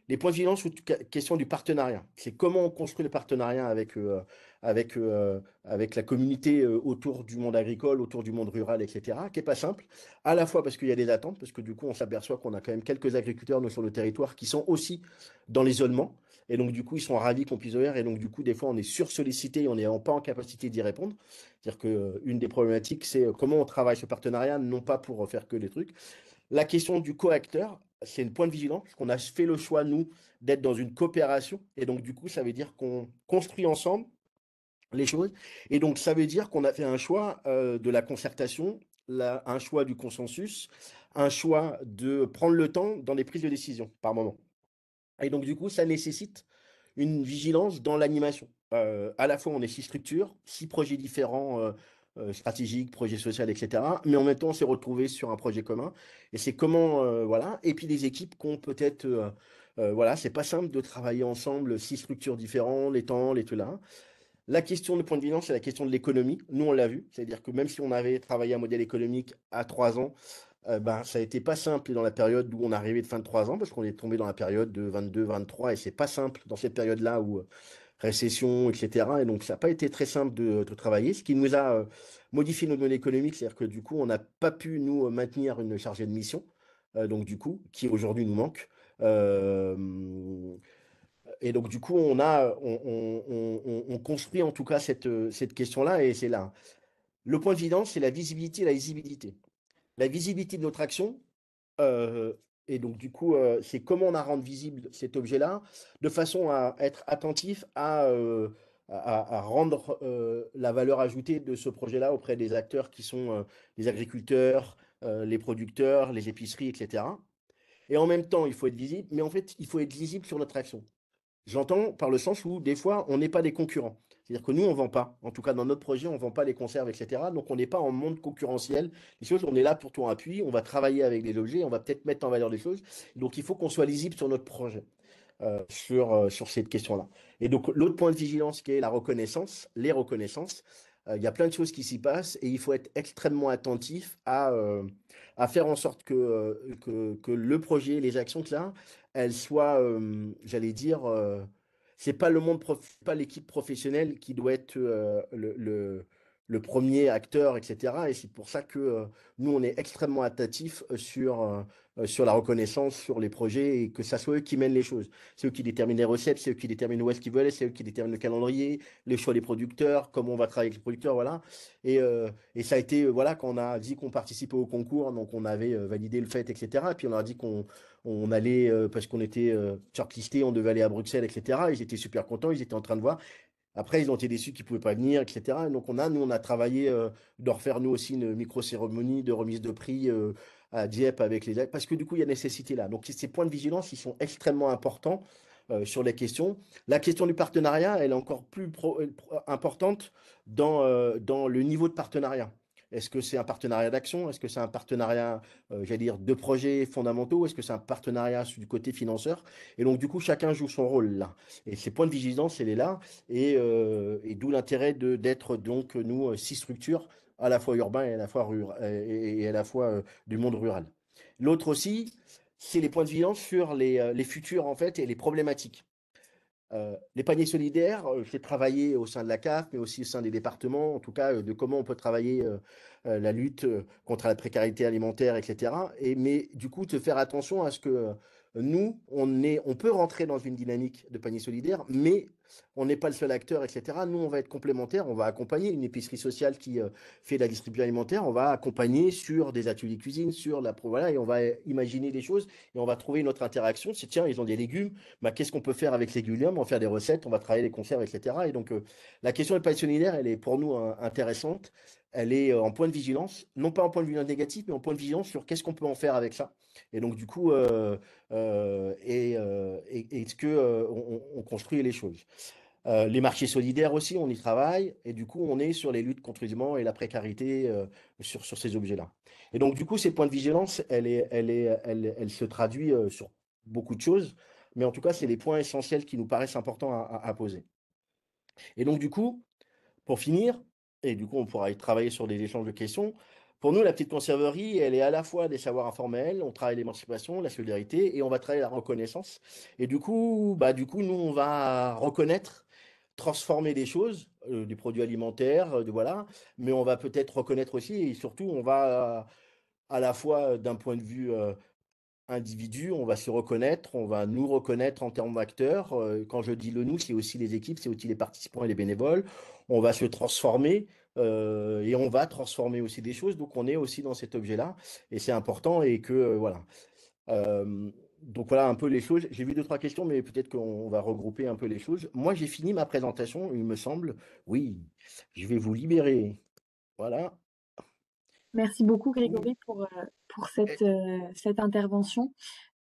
les points de vigilance ou question du partenariat. C'est comment on construit le partenariat avec la communauté autour du monde agricole, autour du monde rural, etc., qui est pas simple. À la fois parce qu'il y a des attentes, parce que du coup, on s'aperçoit qu'on a quand même quelques agriculteurs nous, sur le territoire qui sont aussi dans l'isolement. Et donc, du coup, ils sont ravis qu'on puisse ouvrir. Et donc, du coup, des fois, on est sursollicité et on n'est pas en capacité d'y répondre. C'est-à-dire qu'une des problématiques, c'est comment on travaille ce partenariat, non pas pour faire que des trucs. La question du co-acteur, c'est un point de vigilance, parce qu'on a fait le choix, nous, d'être dans une coopération. Et donc, du coup, ça veut dire qu'on construit ensemble les choses. Et donc, ça veut dire qu'on a fait un choix de la concertation, un choix du consensus, un choix de prendre le temps dans les prises de décision par moment. Et donc, du coup, ça nécessite une vigilance dans l'animation. À la fois, on est six structures, six projets différents, stratégiques, projets sociaux, etc. Mais en même temps, on s'est retrouvé sur un projet commun. Et c'est comment, voilà. Et puis, les équipes qu'on peut-être, voilà, c'est pas simple de travailler ensemble, six structures différentes, les temps, les tout là. La question de point de vigilance, c'est la question de l'économie. Nous, on l'a vu. C'est-à-dire que même si on avait travaillé un modèle économique à 3 ans, ça a été pas simple dans la période où on arrivait de fin de 3 ans, parce qu'on est tombé dans la période de 22-23, et c'est pas simple dans cette période-là où récession, etc. Et donc, ça n'a pas été très simple de travailler, ce qui nous a modifié notre modèle économique, c'est-à-dire que du coup, on n'a pas pu nous maintenir une chargée de mission, donc du coup, qui aujourd'hui nous manque. Euh, et donc, du coup, on construit en tout cas cette question-là, et c'est là. Le point de vigilance, c'est la visibilité et la lisibilité. La visibilité de notre action, euh, et donc du coup, c'est comment on a rendre visible cet objet-là, de façon à être attentif à rendre la valeur ajoutée de ce projet-là auprès des acteurs qui sont les agriculteurs, les producteurs, les épiceries, etc. Et en même temps, il faut être visible, mais en fait, il faut être visible sur notre action. J'entends par le sens où des fois, on n'est pas des concurrents. C'est-à-dire que nous, on ne vend pas. En tout cas, dans notre projet, on ne vend pas les conserves, etc. Donc, on n'est pas en monde concurrentiel. Les choses, on est là pour ton appui. On va travailler avec des objets. On va peut-être mettre en valeur des choses. Donc, il faut qu'on soit lisible sur notre projet, sur cette question-là. Et donc, l'autre point de vigilance qui est la reconnaissance, les reconnaissances. Il y a plein de choses qui s'y passent et il faut être extrêmement attentif à faire en sorte que le projet, les actions que là, elles soient, j'allais dire, c'est pas pas l'équipe professionnelle qui doit être le premier acteur, etc. Et c'est pour ça que nous, on est extrêmement attentifs sur la reconnaissance, sur les projets, et que ça soit eux qui mènent les choses. C'est eux qui déterminent les recettes, c'est eux qui déterminent où est-ce qu'ils veulent, c'est eux qui déterminent le calendrier, les choix des producteurs, comment on va travailler avec les producteurs, voilà. Et ça a été, voilà, quand on a dit qu'on participait au concours, donc on avait validé le fait, etc. Et puis on leur a dit qu'on allait, parce qu'on était shortlisté, on devait aller à Bruxelles, etc. Ils étaient super contents, ils étaient en train de voir. Après, ils ont été déçus qu'ils ne pouvaient pas venir, etc. Et donc, nous, on a travaillé de refaire, nous aussi, une micro-cérémonie de remise de prix à Dieppe avec les... Parce que du coup, il y a nécessité là. Donc, ces points de vigilance, ils sont extrêmement importants sur les questions. La question du partenariat, elle est encore plus importante dans le niveau de partenariat. Est-ce que c'est un partenariat d'action? Est-ce que c'est un partenariat, j'allais dire, de projets fondamentaux? Est-ce que c'est un partenariat du côté financeur? Et donc, du coup, chacun joue son rôle là. Et ces points de vigilance, elle est là. Et d'où l'intérêt d'être donc, nous, six structures, à la fois urbain et à la fois, et à la fois du monde rural. L'autre aussi, c'est les points de vigilance sur les futurs, en fait, et les problématiques. Les paniers solidaires, c'est travailler au sein de la CAF, mais aussi au sein des départements, en tout cas, de comment on peut travailler la lutte contre la précarité alimentaire, etc. Mais du coup, de faire attention à ce que nous, on peut rentrer dans une dynamique de panier solidaire, mais on n'est pas le seul acteur, etc. Nous, on va être complémentaires, on va accompagner une épicerie sociale qui fait de la distribution alimentaire, on va accompagner sur des ateliers cuisine, sur voilà, et on va imaginer des choses, et on va trouver notre interaction. C'est tiens, ils ont des légumes, bah, qu'est-ce qu'on peut faire avec les légumes? On va faire des recettes, on va travailler les conserves, etc. Et donc, la question des paniers solidaires, elle est pour nous intéressante. Elle est en point de vigilance, non pas en point de vigilance négatif, mais en point de vigilance sur qu'est-ce qu'on peut en faire avec ça. Et donc, du coup, est-ce que on construit les choses? Les marchés solidaires aussi, on y travaille, et du coup, on est sur les luttes contre l'isolement et la précarité sur ces objets-là. Et donc, du coup, ces points de vigilance, elle se traduit sur beaucoup de choses, mais en tout cas, c'est les points essentiels qui nous paraissent importants à poser. Et donc, du coup, pour finir, et du coup, on pourra y travailler sur des échanges de questions. Pour nous, la petite conciergerie, elle est à la fois des savoirs informels, on travaille l'émancipation, la solidarité, et on va travailler la reconnaissance. Et du coup, nous, on va reconnaître, transformer des choses, des produits alimentaires, voilà, mais on va peut-être reconnaître aussi, et surtout, on va à la fois d'un point de vue individu, on va se reconnaître, on va nous reconnaître en termes d'acteurs. Quand je dis le nous, c'est aussi les équipes, c'est aussi les participants et les bénévoles. On va se transformer et on va transformer aussi des choses. Donc on est aussi dans cet objet-là et c'est important et que voilà. Donc voilà un peu les choses. J'ai vu deux, trois questions, mais peut-être qu'on va regrouper un peu les choses. Moi, j'ai fini ma présentation, il me semble. Oui, je vais vous libérer. Voilà. Merci beaucoup Grégory pour Et- cette intervention.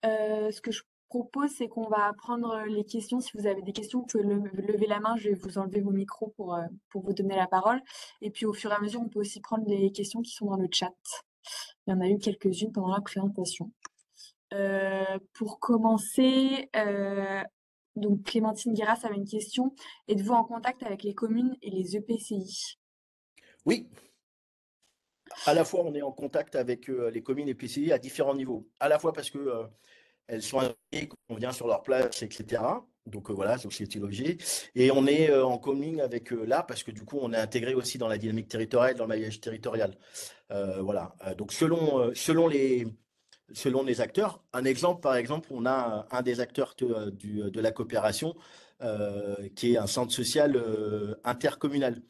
Ce que je propose, c'est qu'on va prendre les questions. Si vous avez des questions, vous pouvez lever la main. Je vais vous enlever vos micros pour vous donner la parole. Et puis au fur et à mesure, on peut aussi prendre les questions qui sont dans le chat. Il y en a eu quelques-unes pendant la présentation. Pour commencer, donc Clémentine Guéras avait une question. Êtes-vous en contact avec les communes et les EPCI? Oui, à la fois, on est en contact avec les communes et PCI à différents niveaux. À la fois parce que elles sont indiquées, qu'on vient sur leur place, etc. Donc voilà, donc c'est l'objet. Et on est en commune avec là parce que du coup, on est intégré aussi dans la dynamique territoriale, dans le maillage territorial. Voilà. Donc selon les acteurs, un exemple, par exemple, on a un des acteurs de la coopération qui est un centre social intercommunal.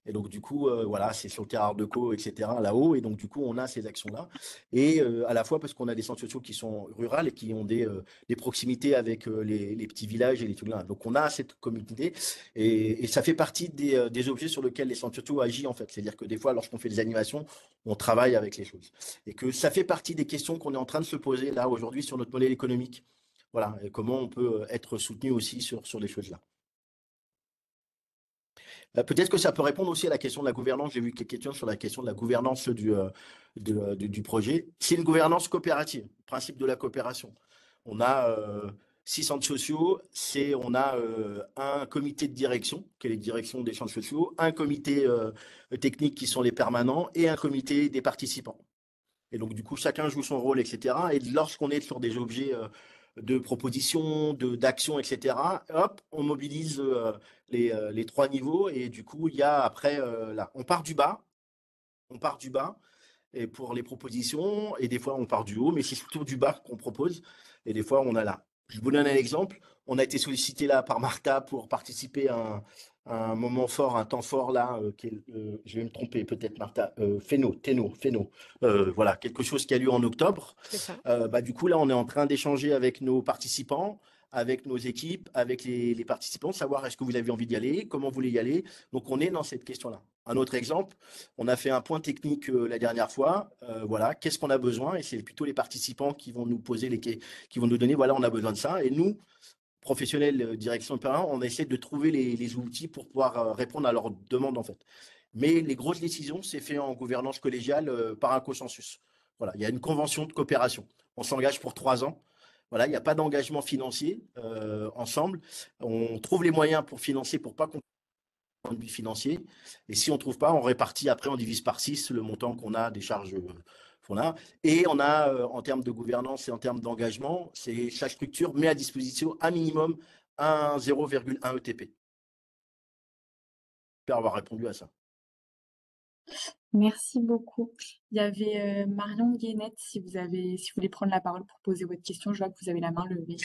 Et donc, du coup, voilà, c'est sur le terrain de co, etc., là-haut. Et donc, du coup, on a ces actions-là. Et à la fois parce qu'on a des centres sociaux qui sont rurales et qui ont des proximités avec les petits villages et les trucs là. Donc, on a cette communauté. Et ça fait partie des objets sur lesquels les centres sociaux agissent, en fait. C'est-à-dire que des fois, lorsqu'on fait des animations, on travaille avec les choses. Et que ça fait partie des questions qu'on est en train de se poser là aujourd'hui sur notre modèle économique. Voilà, et comment on peut être soutenu aussi sur les choses-là. Peut-être que ça peut répondre aussi à la question de la gouvernance. J'ai vu quelques questions sur la question de la gouvernance du projet. C'est une gouvernance coopérative, principe de la coopération. On a 6 centres sociaux, on a un comité de direction, qui est les directions des centres sociaux, un comité technique qui sont les permanents et un comité des participants. Et donc, du coup, chacun joue son rôle, etc. Et lorsqu'on est sur des objets de proposition, d'action, etc., hop, on mobilise les 3 niveaux. Et du coup, il y a après, là, on part du bas et pour les propositions. Et des fois, on part du haut, mais c'est surtout du bas qu'on propose. Et des fois, on a là. Je vous donne un exemple. On a été sollicité là par Martha pour participer à un moment fort, un temps fort là, je vais me tromper peut-être Martha, Féno, voilà, quelque chose qui a lieu en octobre. C'est ça. Bah, du coup, là, on est en train d'échanger avec nos participants, avec nos équipes, avec les participants, savoir est-ce que vous avez envie d'y aller, comment vous voulez y aller. Donc, on est dans cette question-là. Un autre exemple, on a fait un point technique la dernière fois. Voilà, qu'est-ce qu'on a besoin? Et c'est plutôt les participants qui vont nous poser qui vont nous donner, voilà, on a besoin de ça. Et nous, professionnels, direction de terrain, on essaie de trouver les outils pour pouvoir répondre à leurs demandes, en fait. Mais les grosses décisions, c'est fait en gouvernance collégiale par un consensus. Voilà, il y a une convention de coopération. On s'engage pour 3 ans. Voilà, il n'y a pas d'engagement financier ensemble. On trouve les moyens pour financer, pour pas qu'on point de vue financier. Et si on ne trouve pas, on répartit après, on divise par 6 le montant qu'on a des charges qu'on a. Et on a, en termes de gouvernance et en termes d'engagement, c'est chaque structure met à disposition un minimum 0,1 ETP. J'espère avoir répondu à ça. Merci beaucoup. Il y avait Marion Guénette, si vous voulez prendre la parole pour poser votre question, je vois que vous avez la main levée.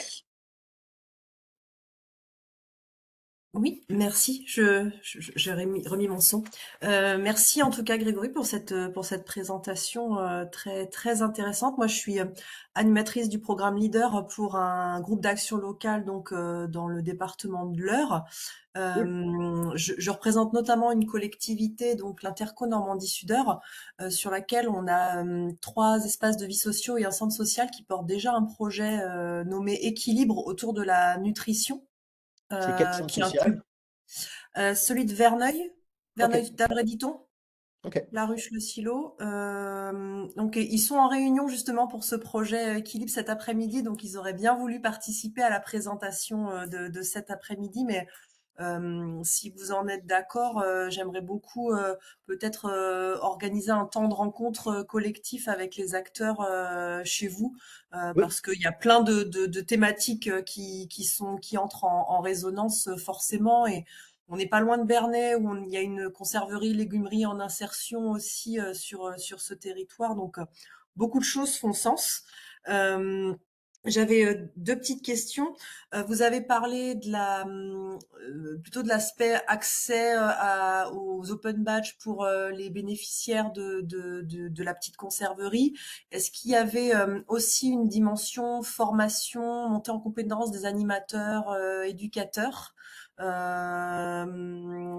Oui, merci. J'ai remis mon son. Merci en tout cas Grégory pour cette présentation très très intéressante. Moi, je suis animatrice du programme Leader pour un groupe d'action locale donc dans le département de l'Eure. Je représente notamment une collectivité, donc l'Interco Normandie Sud-Eure, sur laquelle on a 3 espaces de vie sociaux et un centre social qui portent déjà un projet nommé Équilibre autour de la nutrition. C'est quel centre Qui social? inclut celui de Verneuil, Ok. d'Abréditon, Ok. La Ruche, le Silo. Donc ils sont en réunion justement pour ce projet Équilibre cet après-midi, donc ils auraient bien voulu participer à la présentation de cet après-midi, mais si vous en êtes d'accord, j'aimerais beaucoup peut-être organiser un temps de rencontre collectif avec les acteurs chez vous, Oui. parce qu'il y a plein de thématiques qui entrent en résonance forcément, et on n'est pas loin de Bernay où il y a une conserverie légumerie en insertion aussi sur ce territoire, donc beaucoup de choses font sens. J'avais 2 petites questions. Vous avez parlé plutôt de l'aspect accès aux open badges pour les bénéficiaires de la petite conserverie. Est-ce qu'il y avait aussi une dimension formation, montée en compétence des animateurs, éducateurs,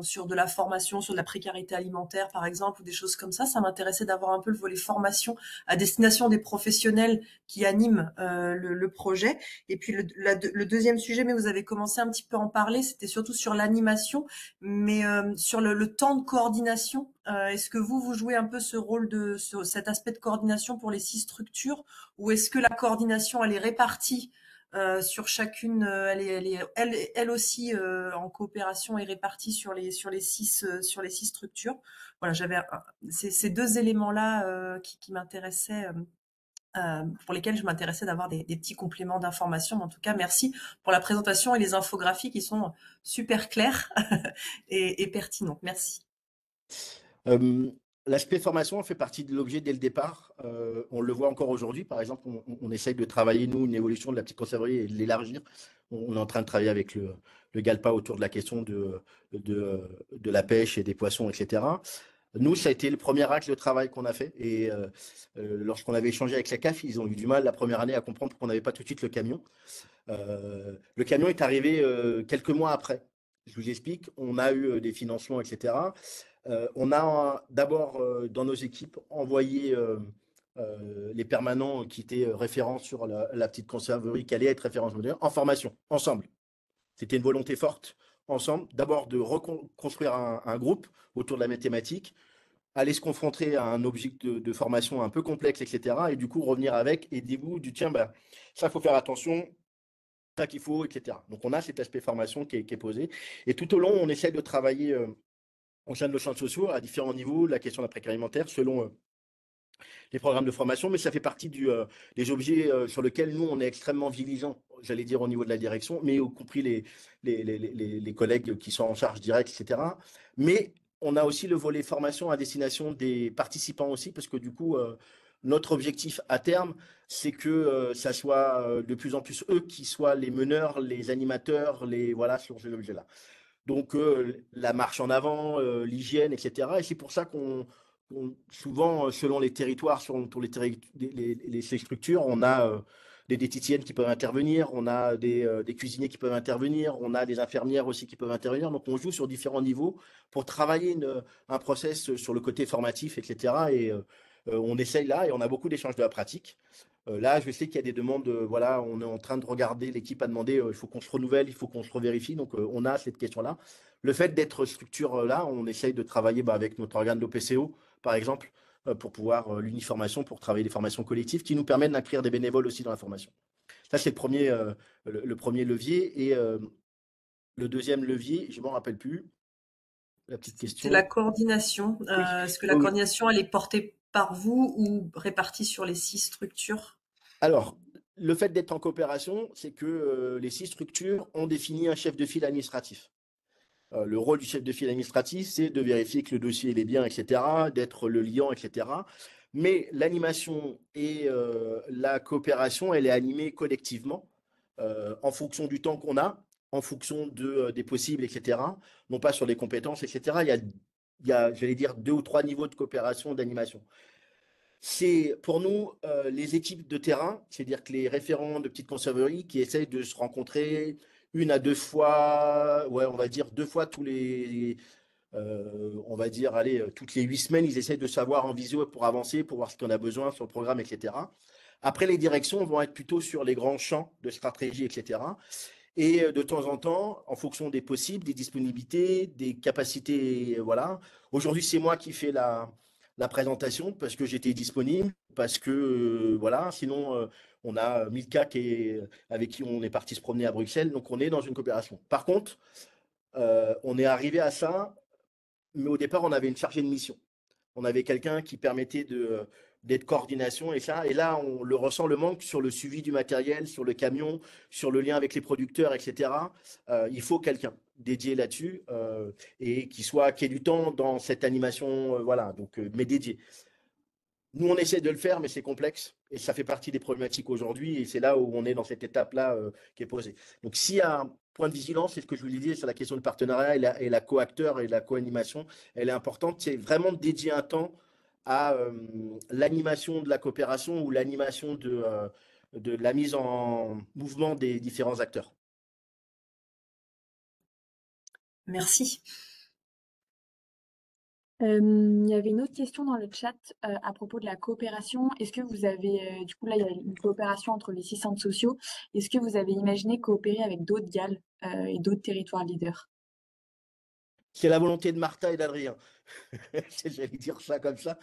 sur de la formation, sur de la précarité alimentaire par exemple, ou des choses comme ça? Ça m'intéressait d'avoir un peu le volet formation à destination des professionnels qui animent le projet. Et puis le deuxième sujet, mais vous avez commencé un petit peu à en parler, c'était surtout sur l'animation, mais sur le temps de coordination. Est-ce que vous jouez un peu ce rôle sur cet aspect de coordination pour les 6 structures, ou est-ce que la coordination elle est répartie sur chacune, elle aussi en coopération et répartie sur les 6 structures. Voilà, j'avais ces 2 éléments-là qui m'intéressaient. Pour lesquels je m'intéressais d'avoir des petits compléments d'information. Mais en tout cas, merci pour la présentation et les infographies qui sont super claires et pertinentes. Merci. l'aspect formation fait partie de l'objet dès le départ. On le voit encore aujourd'hui. Par exemple, on essaye de travailler, nous, une évolution de la petite conserverie et de l'élargir. On est en train de travailler avec le GALPA autour de la question de la pêche et des poissons, etc. Nous, ça a été le premier axe de travail qu'on a fait. Et lorsqu'on avait échangé avec la CAF, ils ont eu du mal la première année à comprendre qu'on n'avait pas tout de suite le camion. Le camion est arrivé quelques mois après. Je vous explique, on a eu des financements, etc. On a d'abord dans nos équipes envoyé les permanents qui étaient référents sur la petite conserverie, qui allait être référence moderne, en formation, ensemble. C'était une volonté forte, ensemble, d'abord de reconstruire un groupe autour de la mathématique, aller se confronter à un objectif de formation un peu complexe, etc. Et du coup, revenir avec et dis-vous du tiens, ben, ça, il faut faire attention, ça qu'il faut, etc. Donc, on a cet aspect formation qui est posé. Et tout au long, on essaie de travailler au sein de nos centres sociaux à différents niveaux, la question de la précarité alimentaire, selon les programmes de formation, mais ça fait partie des objets sur lesquels nous, on est extrêmement vigilants, j'allais dire au niveau de la direction, mais y compris les collègues qui sont en charge directe, etc. Mais on a aussi le volet formation à destination des participants aussi, parce que du coup, notre objectif à terme, c'est que ça soit de plus en plus eux qui soient les meneurs, les animateurs, voilà, sur ces objets-là. Donc, la marche en avant, l'hygiène, etc. Et c'est pour ça souvent, selon les territoires, selon les structures, on a des diététiciennes qui peuvent intervenir, on a des cuisiniers qui peuvent intervenir, on a des infirmières aussi qui peuvent intervenir. Donc, on joue sur différents niveaux pour travailler un process sur le côté formatif, etc. Et on essaye là et on a beaucoup d'échanges de la pratique. Là, je sais qu'il y a des demandes, voilà, on est en train de regarder, l'équipe a demandé, il faut qu'on se renouvelle, il faut qu'on se revérifie, donc on a cette question-là. Le fait d'être structure là, on essaye de travailler avec notre organe d'OPCO, par exemple, pour pouvoir l'uniformation, pour travailler des formations collectives qui nous permettent d'inscrire des bénévoles aussi dans la formation. Ça, c'est le premier levier. Et le deuxième levier, je ne m'en rappelle plus, la petite C'est question. la coordination. Oui. Est-ce que la Oui. coordination, elle est portée par vous ou répartie sur les 6 structures? Alors, le fait d'être en coopération, c'est que les 6 structures ont défini un chef de file administratif. Le rôle du chef de file administratif, c'est de vérifier que le dossier est bien, etc., d'être le liant, etc. Mais l'animation et la coopération, elle est animée collectivement en fonction du temps qu'on a, en fonction des possibles, etc. Non pas sur des compétences, etc. Il y a, j'allais dire, 2 ou 3 niveaux de coopération, d'animation. C'est pour nous les équipes de terrain, c'est-à-dire que les référents de petites conserveries qui essayent de se rencontrer 1 à 2 fois, ouais, on va dire 2 fois on va dire, allez, toutes les 8 semaines, ils essayent de savoir en visio pour avancer, pour voir ce qu'on a besoin sur le programme, etc. Après, les directions vont être plutôt sur les grands champs de stratégie, etc. Et de temps en temps, en fonction des possibles, des disponibilités, des capacités, voilà. Aujourd'hui, c'est moi qui fais la présentation parce que j'étais disponible, parce que, voilà, sinon, on a Milka avec qui on est parti se promener à Bruxelles, donc on est dans une coopération. Par contre, on est arrivé à ça, mais au départ, on avait une chargée de mission. On avait quelqu'un qui permettait d'être coordination et ça. Et là, on le ressent le manque sur le suivi du matériel, sur le camion, sur le lien avec les producteurs, etc. Il faut quelqu'un dédié là-dessus et qui ait du temps dans cette animation, voilà, donc, mais dédié. Nous, on essaie de le faire, mais c'est complexe et ça fait partie des problématiques aujourd'hui et c'est là où on est dans cette étape-là qui est posée. Donc, s'il y a un point de vigilance, c'est ce que je vous disais sur la question du partenariat et la co-acteur et la co-animation, elle est importante. C'est vraiment de dédier un temps à l'animation de la coopération ou l'animation de la mise en mouvement des différents acteurs. Merci. Il y avait une autre question dans le chat à propos de la coopération. Est-ce que vous avez, du coup là il y a une coopération entre les 6 centres sociaux. Est-ce que vous avez imaginé coopérer avec d'autres GAL et d'autres territoires leaders? C'est la volonté de Martha et d'Adrien. J'allais dire ça comme ça.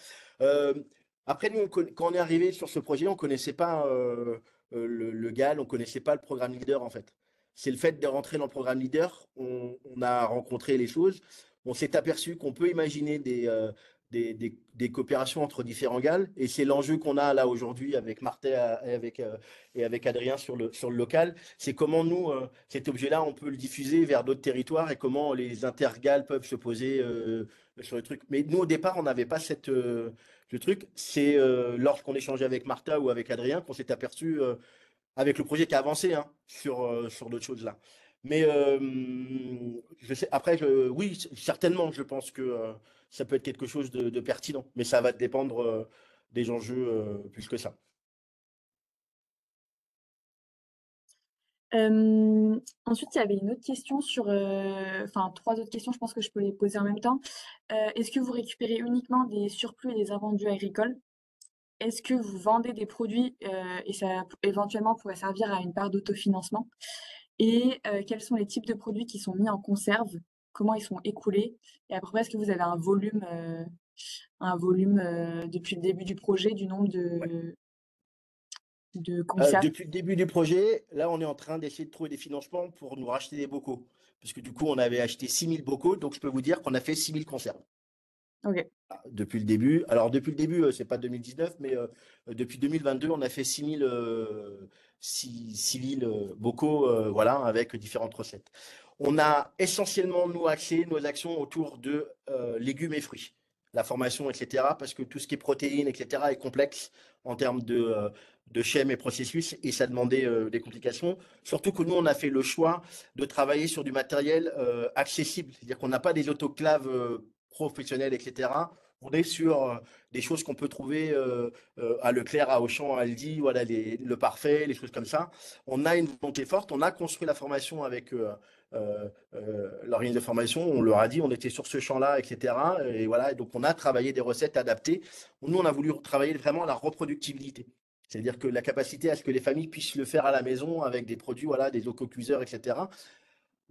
Après, nous, quand on est arrivé sur ce projet, on ne connaissait pas le GAL, on ne connaissait pas le programme leader en fait. C'est le fait de rentrer dans le programme leader, on a rencontré les choses, on s'est aperçu qu'on peut imaginer des coopérations entre différents GAL. Et c'est l'enjeu qu'on a là aujourd'hui avec Martin et avec Adrien sur le local. C'est comment nous, cet objet-là, on peut le diffuser vers d'autres territoires et comment les intergals peuvent se poser sur le truc. Mais nous, au départ, on n'avait pas ce truc. C'est lorsqu'on échangeait avec Martha ou avec Adrien qu'on s'est aperçu avec le projet qui a avancé hein, sur d'autres choses là. Mais je sais, après, oui, certainement, je pense que ça peut être quelque chose de pertinent, mais ça va dépendre des enjeux plus que ça. Ensuite, il y avait une autre question enfin 3 autres questions, je pense que je peux les poser en même temps. Est-ce que vous récupérez uniquement des surplus et des invendus agricoles? Est-ce que vous vendez des produits et ça éventuellement pourrait servir à une part d'autofinancement? Et quels sont les types de produits qui sont mis en conserve? Comment ils sont écoulés? Et à peu près, est-ce que vous avez un volume depuis le début du projet du nombre Ouais. de conserves? Depuis le début du projet, là, on est en train d'essayer de trouver des financements pour nous racheter des bocaux. Parce que du coup, on avait acheté 6000 bocaux, donc je peux vous dire qu'on a fait 6000 conserves. Ok. Depuis le début. Alors, depuis le début, c'est pas 2019, mais depuis 2022, on a fait 6000 bocaux, voilà, avec différentes recettes. On a essentiellement, nous, axé nos actions autour de légumes et fruits, la formation, etc., parce que tout ce qui est protéines, etc., est complexe en termes de schèmes et processus, et ça demandait des complications. Surtout que nous, on a fait le choix de travailler sur du matériel accessible, c'est-à-dire qu'on n'a pas des autoclaves professionnels, etc. On est sur des choses qu'on peut trouver à Leclerc, à Auchan, à Aldi, voilà, le parfait, les choses comme ça. On a une volonté forte, on a construit la formation avec l'organisme de formation, on leur a dit, on était sur ce champ-là, etc. Et voilà, et donc on a travaillé des recettes adaptées. Nous, on a voulu travailler vraiment la reproductibilité. C'est-à-dire que la capacité à ce que les familles puissent le faire à la maison avec des produits, voilà, des autocuiseurs, etc.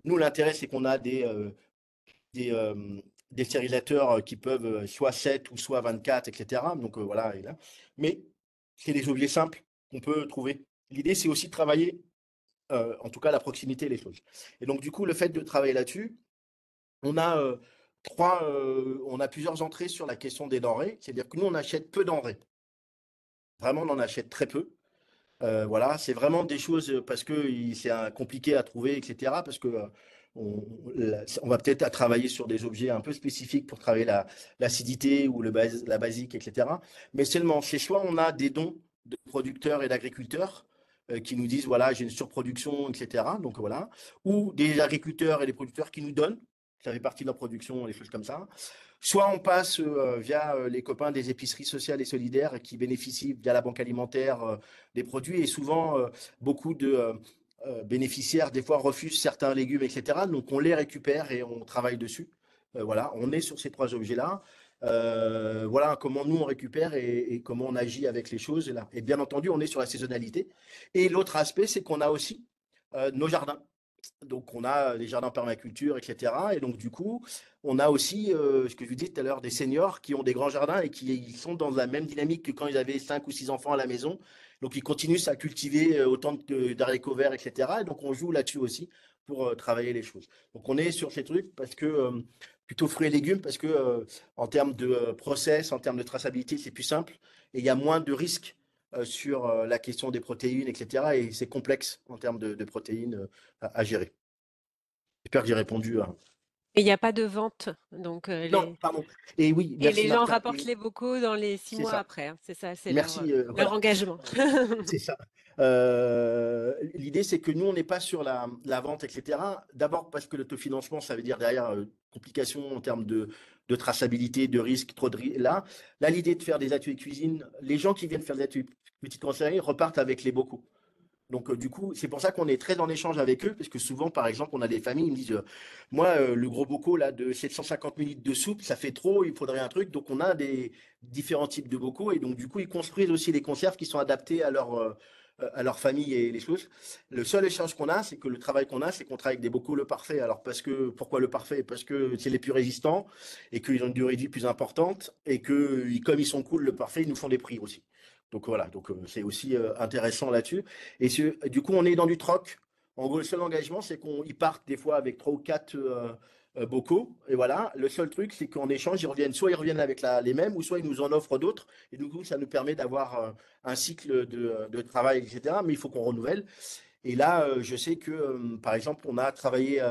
Nous, l'intérêt, c'est qu'on a des, euh, des stérilisateurs qui peuvent soit 7 ou soit 24, etc. Donc voilà, et là. Mais c'est des objets simples qu'on peut trouver. L'idée, c'est aussi de travailler, en tout cas, la proximité, les choses. Et donc, du coup, le fait de travailler là-dessus, on a, on a plusieurs entrées sur la question des denrées. C'est-à-dire que nous, on achète peu de denrées. Vraiment, on en achète très peu. Voilà, c'est vraiment des choses parce que c'est compliqué à trouver, etc. Parce que on va peut-être à travailler sur des objets un peu spécifiques pour travailler l'acidité ou la basique, etc. Mais seulement, c'est soit on a des dons de producteurs et d'agriculteurs qui nous disent, voilà, j'ai une surproduction, etc. Donc voilà, ou des agriculteurs et des producteurs qui nous donnent, ça fait partie de leur production, des choses comme ça. Soit on passe via les copains des épiceries sociales et solidaires qui bénéficient via la banque alimentaire des produits et souvent beaucoup de bénéficiaires des fois refusent certains légumes, etc. Donc on les récupère et on travaille dessus. Voilà, on est sur ces 3 objets-là. Voilà comment nous on récupère et comment on agit avec les choses là. Et bien entendu, on est sur la saisonnalité. Et l'autre aspect, c'est qu'on a aussi nos jardins. Donc, on a les jardins permaculture, etc. Et donc, du coup, on a aussi, ce que je vous disais tout à l'heure, des seniors qui ont des grands jardins et qui ils sont dans la même dynamique que quand ils avaient 5 ou 6 enfants à la maison. Donc, ils continuent à cultiver autant d'haricots verts, etc. Et donc, on joue là-dessus aussi pour travailler les choses. Donc, on est sur ces trucs parce que, plutôt fruits et légumes, parce que en termes de process, en termes de traçabilité, c'est plus simple et il y a moins de risques sur la question des protéines, etc. Et c'est complexe en termes de protéines à gérer. J'espère que j'ai répondu à. Et il n'y a pas de vente, donc Non, pardon. Et oui, et merci les gens Martha. rapportent les bocaux dans les 6 C'est mois ça. après, hein. C'est ça, c'est Merci. leur Voilà. engagement. C'est ça. L'idée, c'est que nous, on n'est pas sur la vente, etc. D'abord parce que l'autofinancement, ça veut dire derrière complications en termes de traçabilité, de risque, trop de risques. Là, l'idée de faire des ateliers cuisine, les gens qui viennent faire des ateliers petites conserveries repartent avec les bocaux. Donc, du coup, c'est pour ça qu'on est très en échange avec eux, parce que souvent, par exemple, on a des familles, ils me disent, moi, le gros bocaux là, de 750 ml de soupe, ça fait trop, il faudrait un truc. Donc, on a des différents types de bocaux, et donc, du coup, ils construisent aussi des conserves qui sont adaptées à leur famille et les choses. Le seul échange qu'on a, c'est que le travail qu'on a, c'est qu'on travaille avec des bocaux le parfait. Alors, pourquoi le parfait? Parce que c'est les plus résistants, et qu'ils ont une durée de vie plus importante, et que, comme ils sont cool, le parfait, ils nous font des prix aussi. Donc voilà, donc c'est aussi intéressant là-dessus. Et du coup, on est dans du troc. En gros, le seul engagement, c'est qu'ils partent des fois avec 3 ou 4 bocaux. Et voilà, le seul truc, c'est qu'en échange, soit ils reviennent avec les mêmes, ou soit ils nous en offrent d'autres. Et du coup, ça nous permet d'avoir un cycle de travail, etc. Mais il faut qu'on renouvelle. Et là, je sais que, par exemple, on a travaillé,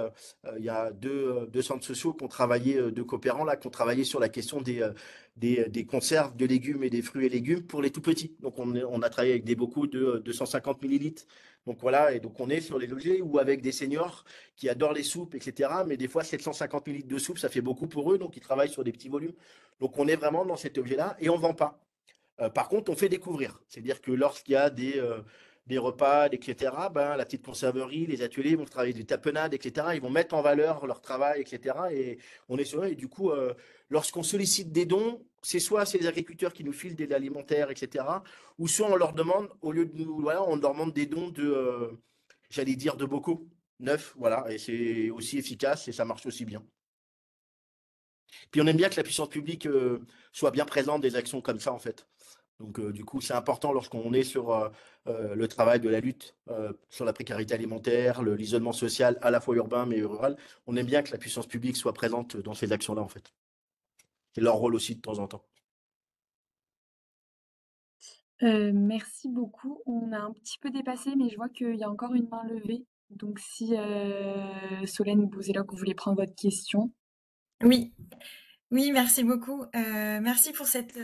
il y a deux centres sociaux qui ont travaillé, deux coopérants là, qui ont travaillé sur la question des conserves de légumes et des fruits et légumes pour les tout petits. Donc, on a travaillé avec des bocaux de 250 millilitres. Donc voilà, et donc on est sur les logés ou avec des seniors qui adorent les soupes, etc. Mais des fois, 750 millilitres de soupe, ça fait beaucoup pour eux, donc ils travaillent sur des petits volumes. Donc on est vraiment dans cet objet-là et on ne vend pas. Par contre, on fait découvrir. C'est-à-dire que lorsqu'il y a des repas, etc., ben, la petite conserverie, les ateliers vont travailler des tapenades, etc. Ils vont mettre en valeur leur travail, etc. Et on est sur eux. Et du coup, lorsqu'on sollicite des dons, c'est les agriculteurs qui nous filent des alimentaires, etc. Ou soit on leur demande, au lieu de nous, voilà, on leur demande des dons j'allais dire, de bocaux neufs. Voilà. Et c'est aussi efficace et ça marche aussi bien. Puis on aime bien que la puissance publique soit bien présente des actions comme ça, en fait. Donc, du coup, c'est important lorsqu'on est sur le travail de la lutte sur la précarité alimentaire, l'isolement social, à la fois urbain mais rural. On aime bien que la puissance publique soit présente dans ces actions-là, en fait. C'est leur rôle aussi de temps en temps. Merci beaucoup. On a un petit peu dépassé, mais je vois qu'il y a encore une main levée. Donc, si Solène ou Bouzélok, vous voulez prendre votre question. Oui, oui, merci beaucoup. Merci pour cette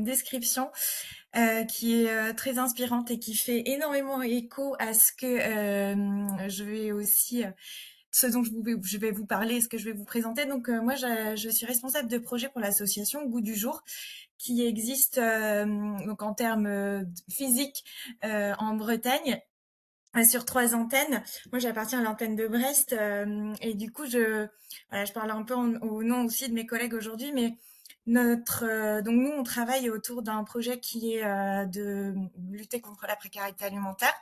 description qui est très inspirante et qui fait énormément écho à ce que je vais aussi, ce dont je vais vous parler, ce que je vais vous présenter. Donc moi, je suis responsable de projet pour l'association Goût du jour, qui existe donc en termes physiques en Bretagne sur 3 antennes. Moi, j'appartiens à l'antenne de Brest et du coup, voilà, je parle un peu au nom aussi de mes collègues aujourd'hui, mais donc nous, on travaille autour d'un projet qui est de lutter contre la précarité alimentaire.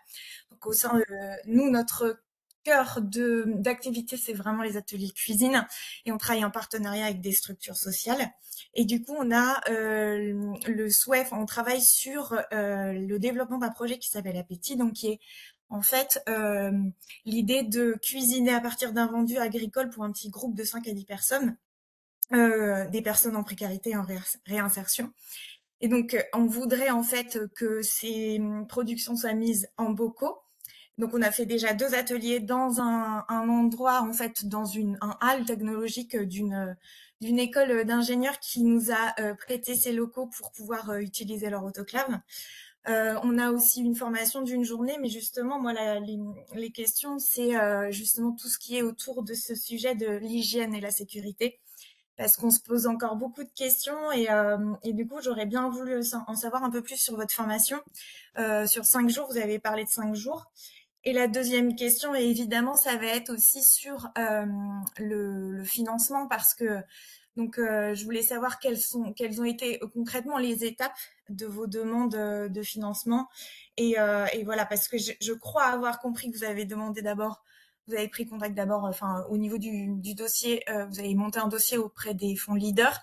Donc au sein, nous, notre cœur d'activité, c'est vraiment les ateliers cuisine et on travaille en partenariat avec des structures sociales. Et du coup, on a le souhait, on travaille sur le développement d'un projet qui s'appelle Appétit, donc qui est en fait, l'idée de cuisiner à partir d'un vendu agricole pour un petit groupe de 5 à 10 personnes, des personnes en précarité et en réinsertion. Et donc, on voudrait en fait que ces productions soient mises en bocaux. Donc, on a fait déjà 2 ateliers dans un endroit, en fait, dans un hall technologique d'une école d'ingénieurs qui nous a prêté ses locaux pour pouvoir utiliser leur autoclave. On a aussi une formation d'une journée, mais justement, moi, les questions, c'est justement tout ce qui est autour de ce sujet de l'hygiène et la sécurité, parce qu'on se pose encore beaucoup de questions et du coup, j'aurais bien voulu en savoir un peu plus sur votre formation. Sur 5 jours, vous avez parlé de 5 jours. Et la deuxième question, évidemment, ça va être aussi sur le financement, parce que donc je voulais savoir quelles ont été concrètement les étapes de vos demandes de financement et voilà, parce que je crois avoir compris que vous avez pris contact d'abord, enfin au niveau du dossier, vous avez monté un dossier auprès des fonds leaders